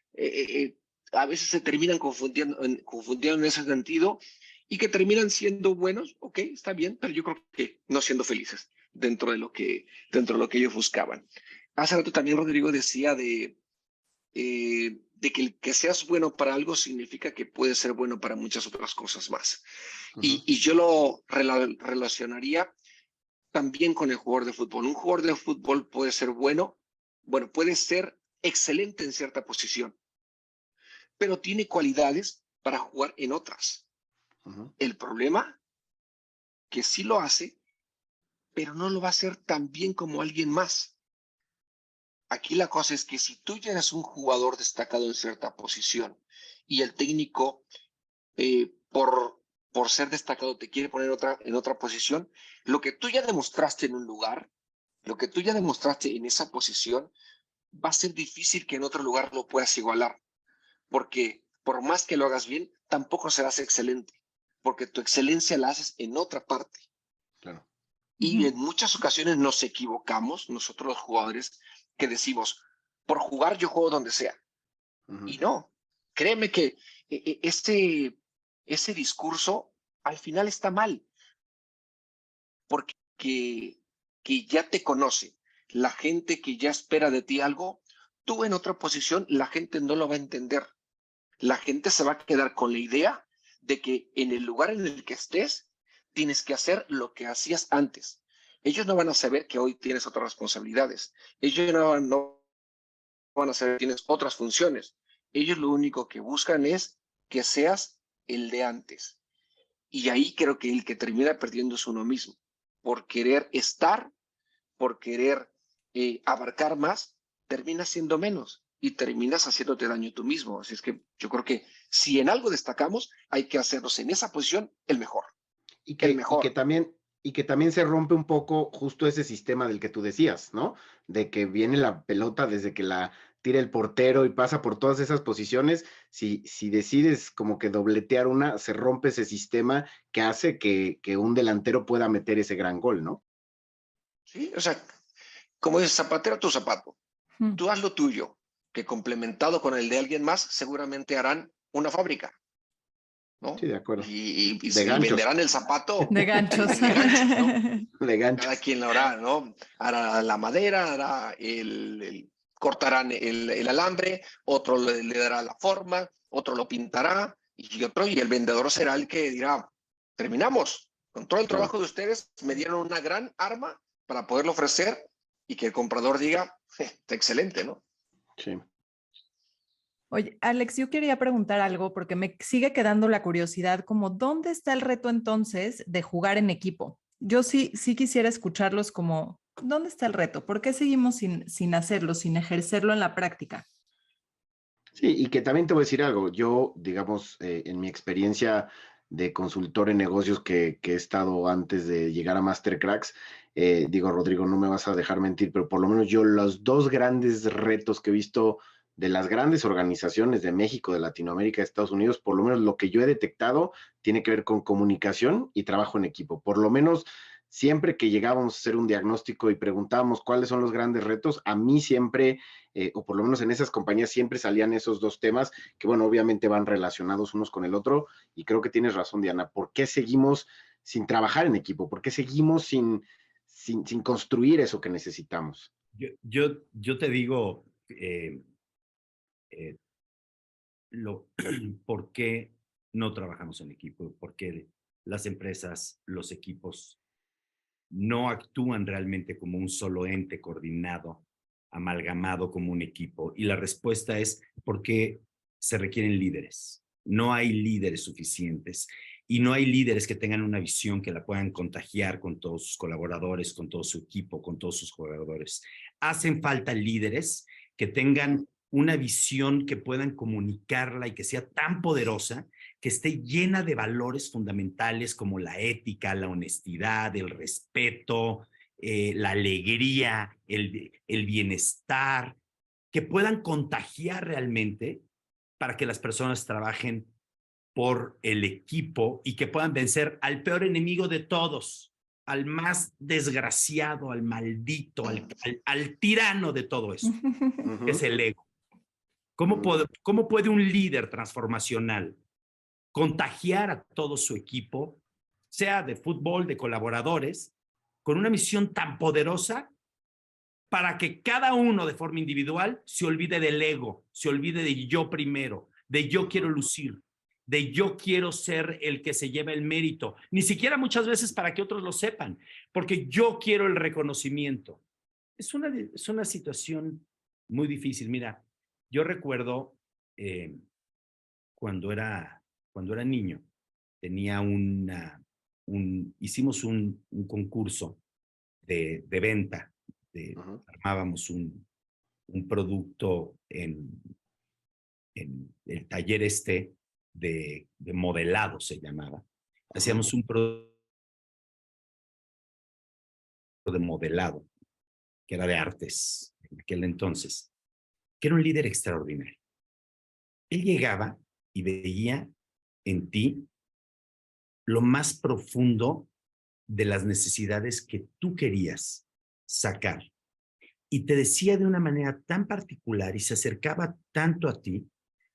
S3: a veces se terminan confundiendo en ese sentido y que terminan siendo buenos, ok, está bien, pero yo creo que no siendo felices dentro de lo que ellos buscaban. Hace rato también Rodrigo decía de que el que seas bueno para algo significa que puedes ser bueno para muchas otras cosas más.
S2: Uh-huh.
S3: Y yo lo relacionaría también con el jugador de fútbol. Un jugador de fútbol puede ser bueno, puede ser excelente en cierta posición, pero tiene cualidades para jugar en otras.
S2: Uh-huh.
S3: El problema que sí lo hace, pero no lo va a hacer tan bien como alguien más. Aquí la cosa es que si tú ya eres un jugador destacado en cierta posición y el técnico, por ser destacado, te quiere poner en otra posición, lo que tú ya demostraste en un lugar, lo que tú ya demostraste en esa posición, va a ser difícil que en otro lugar lo puedas igualar, porque por más que lo hagas bien, tampoco serás excelente, porque tu excelencia la haces en otra parte.
S2: Claro.
S3: Y en muchas ocasiones nos equivocamos, nosotros los jugadores, que decimos, por jugar yo juego donde sea.
S2: Uh-huh.
S3: Y no, créeme que ese discurso al final está mal, porque que ya te conoce, la gente que ya espera de ti algo, tú en otra posición, la gente no lo va a entender. La gente se va a quedar con la idea de que en el lugar en el que estés, tienes que hacer lo que hacías antes. Ellos no van a saber que hoy tienes otras responsabilidades. Ellos no van a saber que tienes otras funciones. Ellos lo único que buscan es que seas el de antes. Y ahí creo que el que termina perdiendo es uno mismo, por querer estar, por querer abarcar más, terminas siendo menos y terminas haciéndote daño tú mismo. Así es que yo creo que si en algo destacamos, hay que hacernos en esa posición el mejor.
S2: Y
S3: El
S2: que
S3: mejor.
S2: también se rompe un poco justo ese sistema del que tú decías, ¿no? De que viene la pelota desde que la tira el portero y pasa por todas esas posiciones. Si decides como que dobletear una, se rompe ese sistema que hace que un delantero pueda meter ese gran gol, ¿no?
S3: Sí, o sea, como dices, zapatero a tu zapato. Tú haz lo tuyo, que complementado con el de alguien más, seguramente harán una fábrica, ¿no?
S2: Sí, de acuerdo.
S3: Y
S2: De
S3: venderán el zapato
S1: de ganchos.
S3: de ganchos, ¿no?
S2: De ganchos.
S3: Cada quien lo hará, ¿no? Hará la madera, hará cortarán el alambre, otro le dará la forma, otro lo pintará, y el vendedor será el que dirá, terminamos, con todo el trabajo de ustedes, me dieron una gran arma para poderlo ofrecer y que el comprador diga, está excelente, ¿no?
S2: Sí.
S1: Oye, Alex, yo quería preguntar algo porque me sigue quedando la curiosidad, como ¿dónde está el reto entonces de jugar en equipo? Yo sí quisiera escucharlos como, ¿dónde está el reto? ¿Por qué seguimos sin hacerlo, sin ejercerlo en la práctica?
S2: Sí, y que también te voy a decir algo. Yo, digamos, en mi experiencia de consultor en negocios que he estado antes de llegar a Mastercracks, digo, Rodrigo, no me vas a dejar mentir, pero por lo menos yo los dos grandes retos que he visto de las grandes organizaciones de México, de Latinoamérica, de Estados Unidos, por lo menos lo que yo he detectado tiene que ver con comunicación y trabajo en equipo. Por lo menos siempre que llegábamos a hacer un diagnóstico y preguntábamos cuáles son los grandes retos, a mí siempre, o por lo menos en esas compañías siempre salían esos dos temas que, bueno, obviamente van relacionados unos con el otro, y creo que tienes razón, Diana. ¿Por qué seguimos sin trabajar en equipo? ¿Por qué seguimos sin construir eso que necesitamos?
S4: Yo te digo por qué no trabajamos en equipo, por qué las empresas, los equipos no actúan realmente como un solo ente coordinado, amalgamado como un equipo. Y la respuesta es porque se requieren líderes. No hay líderes suficientes y no hay líderes que tengan una visión que la puedan contagiar con todos sus colaboradores, con todo su equipo, con todos sus jugadores. Hacen falta líderes que tengan una visión que puedan comunicarla y que sea tan poderosa que esté llena de valores fundamentales como la ética, la honestidad, el respeto, la alegría, el bienestar, que puedan contagiar realmente para que las personas trabajen por el equipo y que puedan vencer al peor enemigo de todos, al más desgraciado, al maldito, al tirano de todo esto, que es el ego. ¿Cómo puede un líder transformacional contagiar a todo su equipo, sea de fútbol, de colaboradores, con una misión tan poderosa para que cada uno de forma individual se olvide del ego, se olvide de yo primero, de yo quiero lucir, de yo quiero ser el que se lleva el mérito, ni siquiera muchas veces para que otros lo sepan, porque yo quiero el reconocimiento. Es una situación muy difícil. Mira, yo recuerdo cuando era niño, tenía hicimos un concurso de venta, armábamos un producto en el taller de modelado, se llamaba. Hacíamos un producto de modelado, que era de artes en aquel entonces, que era un líder extraordinario. Él llegaba y veía en ti lo más profundo de las necesidades que tú querías sacar. Y te decía de una manera tan particular y se acercaba tanto a ti,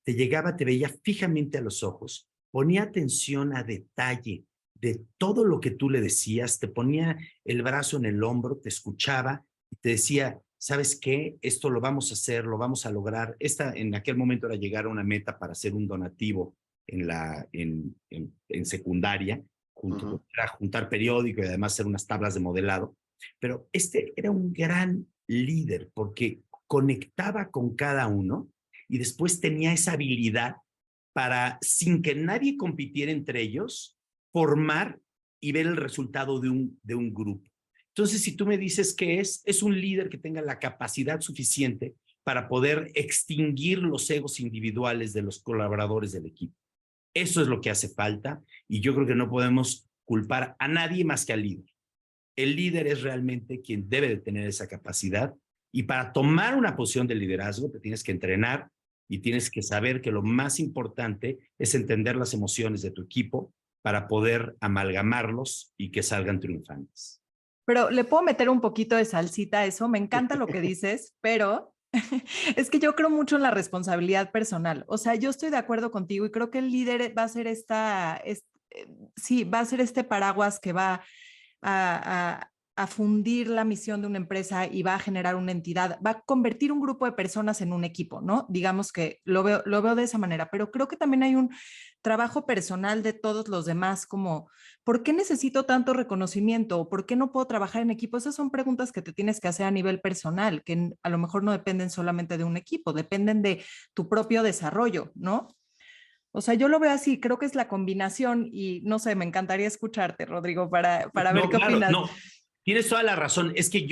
S4: te llegaba, te veía fijamente a los ojos, ponía atención a detalle de todo lo que tú le decías, te ponía el brazo en el hombro, te escuchaba y te decía, ¿sabes qué? Esto lo vamos a hacer, lo vamos a lograr. En aquel momento era llegar a una meta para hacer un donativo en secundaria, para juntar periódico y además hacer unas tablas de modelado. Pero era un gran líder porque conectaba con cada uno y después tenía esa habilidad para, sin que nadie compitiera entre ellos, formar y ver el resultado de un grupo. Entonces, si tú me dices que es un líder que tenga la capacidad suficiente para poder extinguir los egos individuales de los colaboradores del equipo. Eso es lo que hace falta y yo creo que no podemos culpar a nadie más que al líder. El líder es realmente quien debe de tener esa capacidad y para tomar una posición de liderazgo te tienes que entrenar y tienes que saber que lo más importante es entender las emociones de tu equipo para poder amalgamarlos y que salgan triunfantes.
S1: Pero le puedo meter un poquito de salsita a eso. Me encanta lo que dices, pero es que yo creo mucho en la responsabilidad personal. O sea, yo estoy de acuerdo contigo y creo que el líder va a ser va a ser este paraguas que va a fundir la misión de una empresa y va a generar una entidad, va a convertir un grupo de personas en un equipo, ¿no? Digamos que lo veo de esa manera, pero creo que también hay un trabajo personal de todos los demás, como, ¿por qué necesito tanto reconocimiento? ¿Por qué no puedo trabajar en equipo? Esas son preguntas que te tienes que hacer a nivel personal, que a lo mejor no dependen solamente de un equipo, dependen de tu propio desarrollo, ¿no? O sea, yo lo veo así, creo que es la combinación y no sé, me encantaría escucharte, Rodrigo, para ver qué opinas.
S4: No, tienes toda la razón. Es que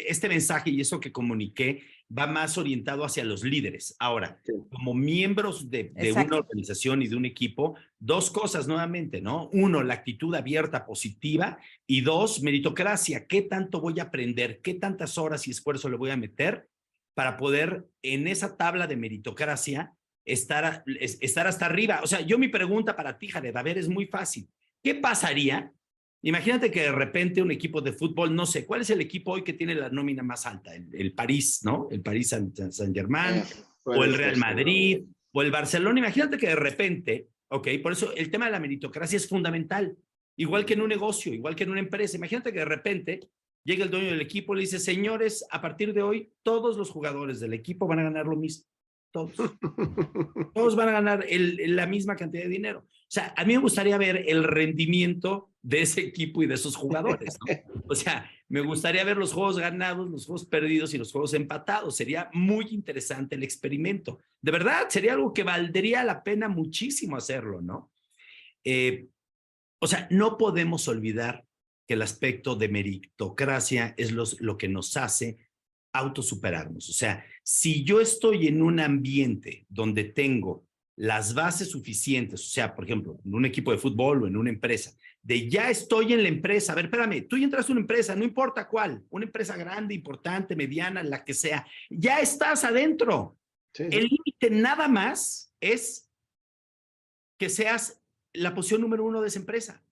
S4: este mensaje y eso que comuniqué va más orientado hacia los líderes. Ahora, como miembros de una organización y de un equipo, dos cosas nuevamente, ¿no? Uno, la actitud abierta, positiva, y dos, meritocracia. ¿Qué tanto voy a aprender? ¿Qué tantas horas y esfuerzo le voy a meter para poder en esa tabla de meritocracia estar hasta arriba? O sea, mi pregunta para ti, Jared, a ver, es muy fácil. ¿Qué pasaría Imagínate que de repente un equipo de fútbol, no sé, ¿cuál es el equipo hoy que tiene la nómina más alta? El París, ¿no? El París Saint-Germain, o el
S2: Puede
S4: Real
S2: ser,
S4: Madrid,
S2: seguramente.
S4: o el Barcelona. Imagínate que de repente, ok, por eso el tema de la meritocracia es fundamental. Igual que en un negocio, igual que en una empresa. Imagínate que de repente llega el dueño del equipo y le dice, señores, a partir de hoy, todos los jugadores del equipo van a ganar lo mismo. Todos. Todos van a ganar la misma cantidad de dinero. O sea, a mí me gustaría ver el rendimiento de ese equipo y de esos jugadores, ¿no? O sea, me gustaría ver los juegos ganados, los juegos perdidos y los juegos empatados. Sería muy interesante el experimento. De verdad, sería algo que valdría la pena muchísimo hacerlo, ¿no? Eh, o sea, no podemos olvidar que el aspecto de meritocracia es lo que nos hace autosuperarnos. O sea, si yo estoy en un ambiente donde tengo las bases suficientes, o sea, por ejemplo, en un equipo de fútbol o en una empresa, de ya estoy en la empresa, a ver, espérame, tú ya entraste a una empresa, no importa cuál, una empresa grande, importante, mediana, la que sea, ya estás adentro.
S2: Sí,
S4: El
S2: sí.
S4: límite nada más es que seas la posición número 1 de esa empresa.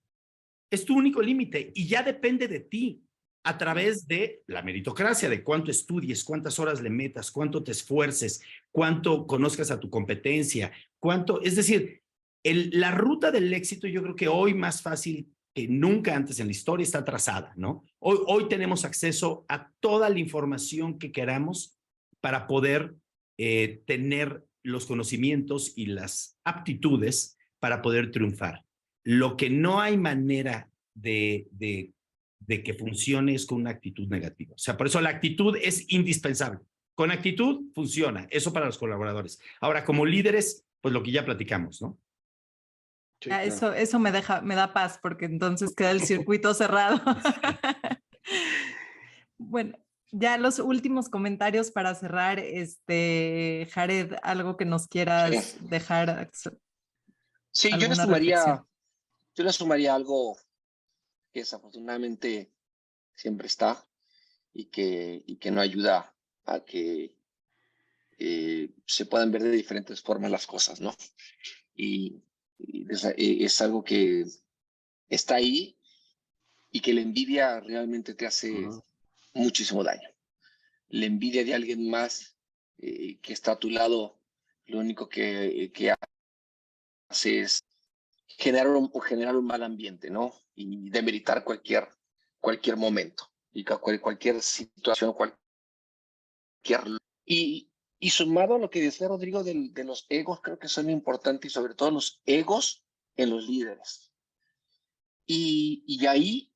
S4: Es tu único límite y ya depende de ti a través de la meritocracia, de cuánto estudies, cuántas horas le metas, cuánto te esfuerces, cuánto conozcas a tu competencia, cuánto, es decir, la ruta del éxito yo creo que hoy más fácil que nunca antes en la historia está trazada, ¿no? Hoy tenemos acceso a toda la información que queramos para poder tener los conocimientos y las aptitudes para poder triunfar. Lo que no hay manera de que funcione es con una actitud negativa. O sea, por eso la actitud es indispensable. Con actitud funciona, eso para los colaboradores. Ahora, como líderes, pues lo que ya platicamos, ¿no?
S2: Sí,
S1: Ya,
S2: claro.
S1: eso me da paz porque entonces queda el circuito cerrado.
S4: Sí.
S1: Bueno, ya los últimos comentarios para cerrar, Jared, algo que nos quieras
S3: Sí,
S1: dejar,
S3: sí,
S1: alguna reflexión.
S3: yo le sumaría algo que desafortunadamente siempre está y que no ayuda a que se puedan ver de diferentes formas las cosas, ¿no? Y, es algo que está ahí y que la envidia realmente te hace
S2: Ujú.
S3: muchísimo daño. La envidia de alguien más que está a tu lado, lo único que hace es generar un mal ambiente, ¿no? Y demeritar cualquier momento y cualquier situación, cualquier... Y, y sumado a lo que decía Rodrigo de los egos, creo que son importantes y sobre todo los egos en los líderes. Y ahí,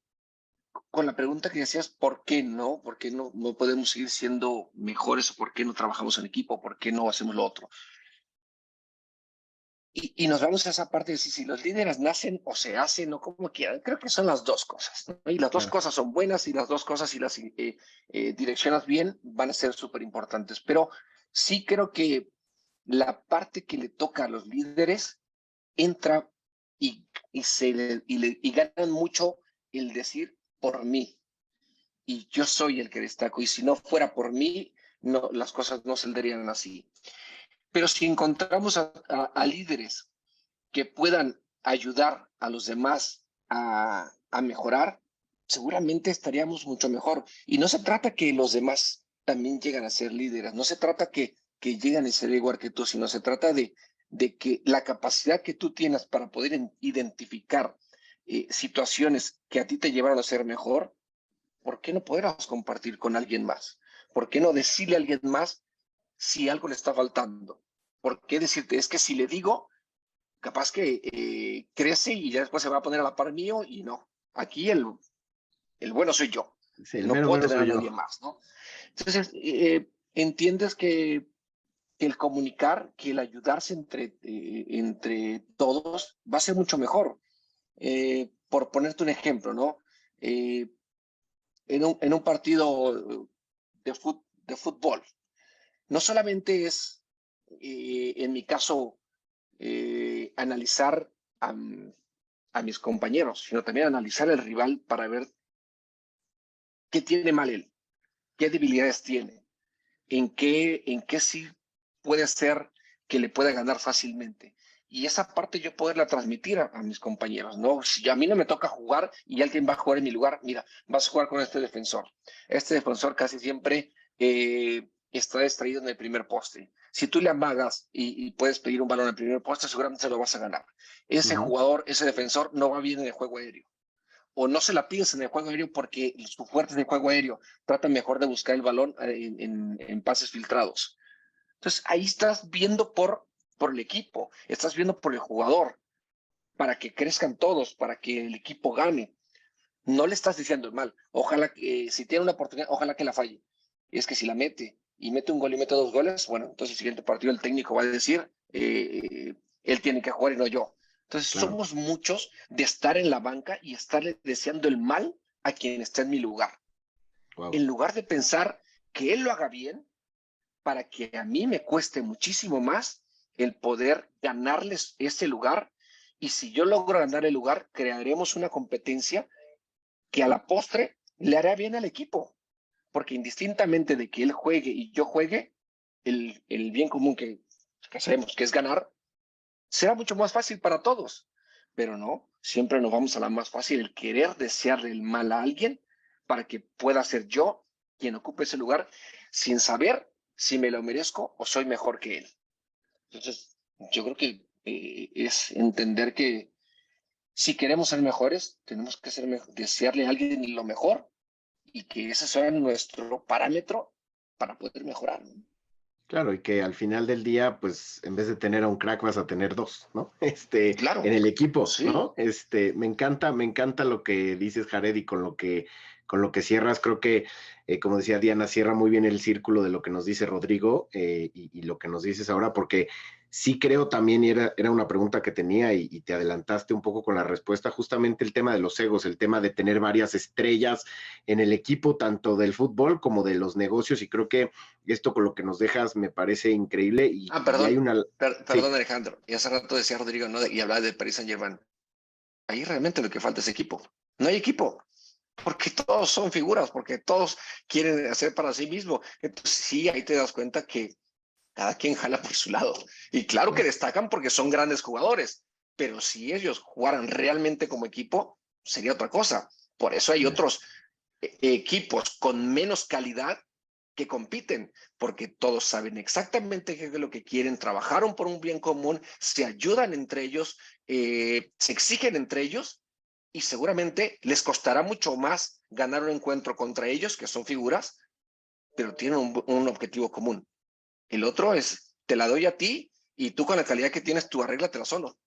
S3: con la pregunta que decías, ¿por qué no? ¿Por qué no podemos seguir siendo mejores? ¿O por qué no trabajamos en equipo? ¿Por qué no hacemos lo otro? Y nos vamos a esa parte de si los líderes nacen o se hacen o como quieran. Creo que son las dos cosas, ¿no? Y las dos
S2: Claro.
S3: cosas son buenas y las dos cosas, si las direccionas bien, van a ser súper importantes. Pero sí creo que la parte que le toca a los líderes entra y ganan mucho el decir por mí. Y yo soy el que destaco. Y si no fuera por mí, no, las cosas no saldrían así. Pero si encontramos a líderes que puedan ayudar a los demás a mejorar, seguramente estaríamos mucho mejor. Y no se trata que los demás también lleguen a ser líderes, no se trata que lleguen a ser igual que tú, sino se trata de que la capacidad que tú tienes para poder identificar situaciones que a ti te llevaron a ser mejor, ¿por qué no poderlas compartir con alguien más? ¿Por qué no decirle a alguien más si algo le está faltando? ¿Por qué decirte? Es que si le digo, capaz que crece y ya después se va a poner a la par mío y no. Aquí el bueno soy yo.
S2: Sí,
S3: Y
S2: el
S3: no
S2: mero
S3: puedo
S2: mero
S3: tener a
S2: soy yo.
S3: nadie más, ¿no? Entonces, entiendes que el comunicar, que el ayudarse entre todos va a ser mucho mejor. Por ponerte un ejemplo, ¿no? En un partido de fútbol, no solamente es, en mi caso, analizar a mis compañeros, sino también analizar el rival para ver qué tiene mal él, qué debilidades tiene, en qué sí puede ser que le pueda ganar fácilmente. y esa parte yo poderla transmitir a mis compañeros, ¿no? Si a mí no me toca jugar y alguien va a jugar en mi lugar, mira, vas a jugar con este defensor. Este defensor casi siempre está distraído en el primer poste. Si tú le amagas y puedes pedir un balón en el primer poste, seguramente se lo vas a ganar. Ese jugador, ese defensor, no va bien en el juego aéreo. O no se la pides en el juego aéreo porque su fuerte es el juego aéreo. Trata mejor de buscar el balón en pases filtrados. Entonces, ahí estás viendo por el equipo, estás viendo por el jugador, para que crezcan todos, para que el equipo gane. No le estás diciendo mal. Ojalá que, si tiene una oportunidad, ojalá que la falle. Y es que si la mete, y mete un gol y mete 2 goles, bueno, entonces el siguiente partido el técnico va a decir, él tiene que jugar y no yo. Entonces somos muchos de estar en la banca y estarle deseando el mal a quien está en mi lugar. En lugar de pensar que él lo haga bien, para que a mí me cueste muchísimo más el poder ganarles ese lugar. Y si yo logro ganar el lugar, crearemos una competencia que a la postre le hará bien al equipo. Porque indistintamente de que él juegue y yo juegue, el bien común que sabemos que es ganar, será mucho más fácil para todos. Pero no, siempre nos vamos a la más fácil, el querer desearle el mal a alguien para que pueda ser yo quien ocupe ese lugar sin saber si me lo merezco o soy mejor que él. Entonces, yo creo que es entender que si queremos ser mejores, tenemos que desearle a alguien lo mejor y que ese sea nuestro parámetro para poder mejorar, ¿no?
S2: Claro, y que al final del día, pues, en vez de tener a un crack, vas a tener 2, ¿no?
S3: Claro,
S2: en el equipo,
S3: sí.
S2: ¿no? Me encanta lo que dices, Jared, y con lo que cierras. Creo que, como decía Diana, cierra muy bien el círculo de lo que nos dice Rodrigo y lo que nos dices ahora, porque sí creo también, y era una pregunta que tenía y te adelantaste un poco con la respuesta, justamente el tema de los egos, el tema de tener varias estrellas en el equipo, tanto del fútbol como de los negocios, y creo que esto con lo que nos dejas me parece increíble.
S3: Perdón,
S2: y hay una...
S3: perdón, Alejandro, y hace rato decía Rodrigo, ¿no? Y hablaba del Paris Saint-Germain. Ahí realmente lo que falta es equipo. No hay equipo, porque todos son figuras, porque todos quieren hacer para sí mismo. Entonces sí, ahí te das cuenta que cada quien jala por su lado. Y claro que destacan porque son grandes jugadores, pero si ellos jugaran realmente como equipo, sería otra cosa. Por eso hay otros equipos con menos calidad que compiten, porque todos saben exactamente qué es lo que quieren, trabajaron por un bien común, se ayudan entre ellos, se exigen entre ellos, y seguramente les costará mucho más ganar un encuentro contra ellos, que son figuras, pero tienen un objetivo común. El otro es, te la doy a ti y tú con la calidad que tienes, tú arréglatela solo.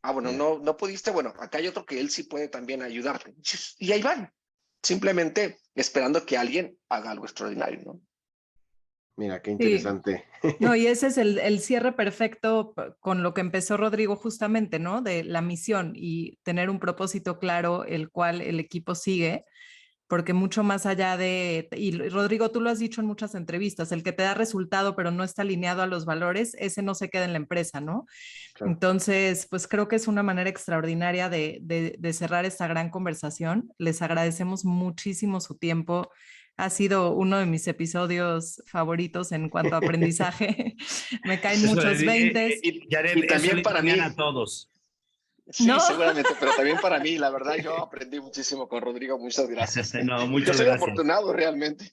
S3: Bueno, no pudiste, bueno, acá hay otro que él sí puede también ayudarte. Y ahí van, simplemente esperando que alguien haga algo extraordinario, ¿no?
S2: Mira, qué interesante.
S1: Sí. No, y ese es el cierre perfecto con lo que empezó Rodrigo justamente, ¿no? De la misión y tener un propósito claro, el cual el equipo sigue, porque mucho más allá de, y Rodrigo, tú lo has dicho en muchas entrevistas, el que te da resultado pero no está alineado a los valores, ese no se queda en la empresa, ¿no? Claro. Entonces, pues creo que es una manera extraordinaria de cerrar esta gran conversación. Les agradecemos muchísimo su tiempo. Ha sido uno de mis episodios favoritos en cuanto a aprendizaje. Me caen muchos 20.
S3: Y también para mí
S4: a todos.
S3: Sí, ¿no? Seguramente, pero también para mí, la verdad, yo aprendí muchísimo con Rodrigo. Muchas gracias.
S4: No, muchas
S3: yo soy
S4: gracias.
S3: Afortunado realmente.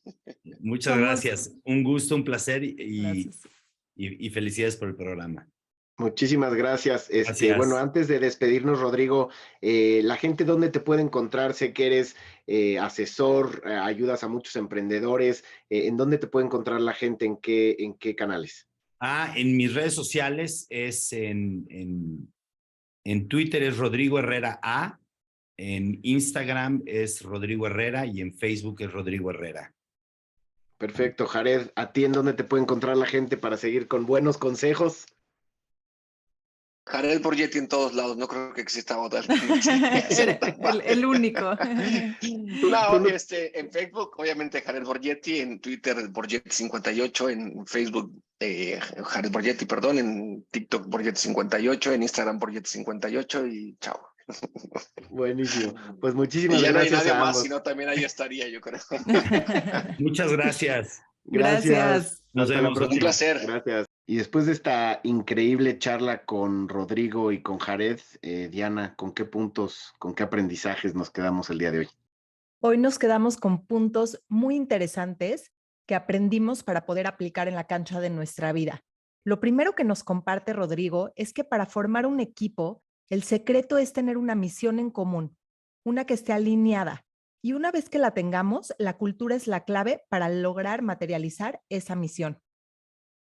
S4: Muchas gracias. Un gusto, un placer y felicidades por el programa.
S2: Muchísimas gracias.
S4: Gracias.
S2: Bueno, antes de despedirnos, Rodrigo, la gente, ¿dónde te puede encontrar? Sé que eres asesor, ayudas a muchos emprendedores. ¿En dónde te puede encontrar la gente? ¿En qué canales?
S4: En mis redes sociales es en Twitter es Rodrigo Herrera A, en Instagram es Rodrigo Herrera y en Facebook es Rodrigo Herrera.
S2: Perfecto, Jared. ¿A ti en dónde te puede encontrar la gente para seguir con buenos consejos?
S3: Jared Borgetti en todos lados, no creo que exista otra.
S1: el único.
S3: No, en Facebook, obviamente Jared Borgetti, en Twitter Borgetti58, en Facebook Jared Borgetti, perdón, en TikTok Borgetti58, en Instagram Borgetti58 y chao.
S2: Buenísimo. Pues muchísimas
S3: y ya
S2: gracias.
S3: No hay nadie
S2: a
S3: más,
S2: ambos.
S3: sino también ahí estaría, yo creo.
S4: Muchas gracias.
S1: Gracias.
S2: Nos vemos.
S4: Hasta la próxima.
S3: Un placer.
S2: Gracias. Y después de esta increíble charla con Rodrigo y con Jared, Diana, ¿con qué puntos, con qué aprendizajes nos quedamos el día de hoy?
S1: Hoy nos quedamos con puntos muy interesantes que aprendimos para poder aplicar en la cancha de nuestra vida. Lo primero que nos comparte Rodrigo es que para formar un equipo, el secreto es tener una misión en común, una que esté alineada. Y una vez que la tengamos, la cultura es la clave para lograr materializar esa misión.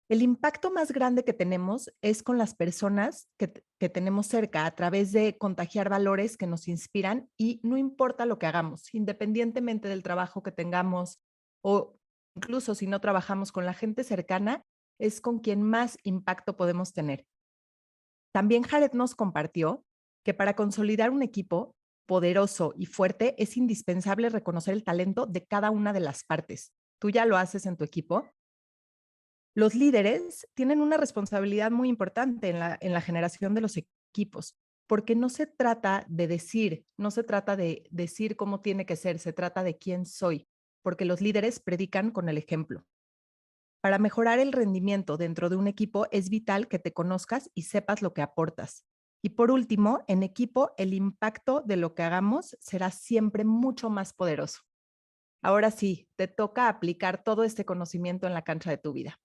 S1: El impacto más grande que tenemos es con las personas que tenemos cerca a través de contagiar valores que nos inspiran y no importa lo que hagamos, independientemente del trabajo que tengamos o incluso si no trabajamos con la gente cercana, es con quien más impacto podemos tener. También Jared nos compartió que para consolidar un equipo poderoso y fuerte es indispensable reconocer el talento de cada una de las partes. ¿Tú ya lo haces en tu equipo? Los líderes tienen una responsabilidad muy importante en la generación de los equipos, porque no se trata de decir, no se trata de decir cómo tiene que ser, se trata de quién soy, porque los líderes predican con el ejemplo. Para mejorar el rendimiento dentro de un equipo es vital que te conozcas y sepas lo que aportas. Y por último, en equipo, el impacto de lo que hagamos será siempre mucho más poderoso. Ahora sí, te toca aplicar todo este conocimiento en la cancha de tu vida.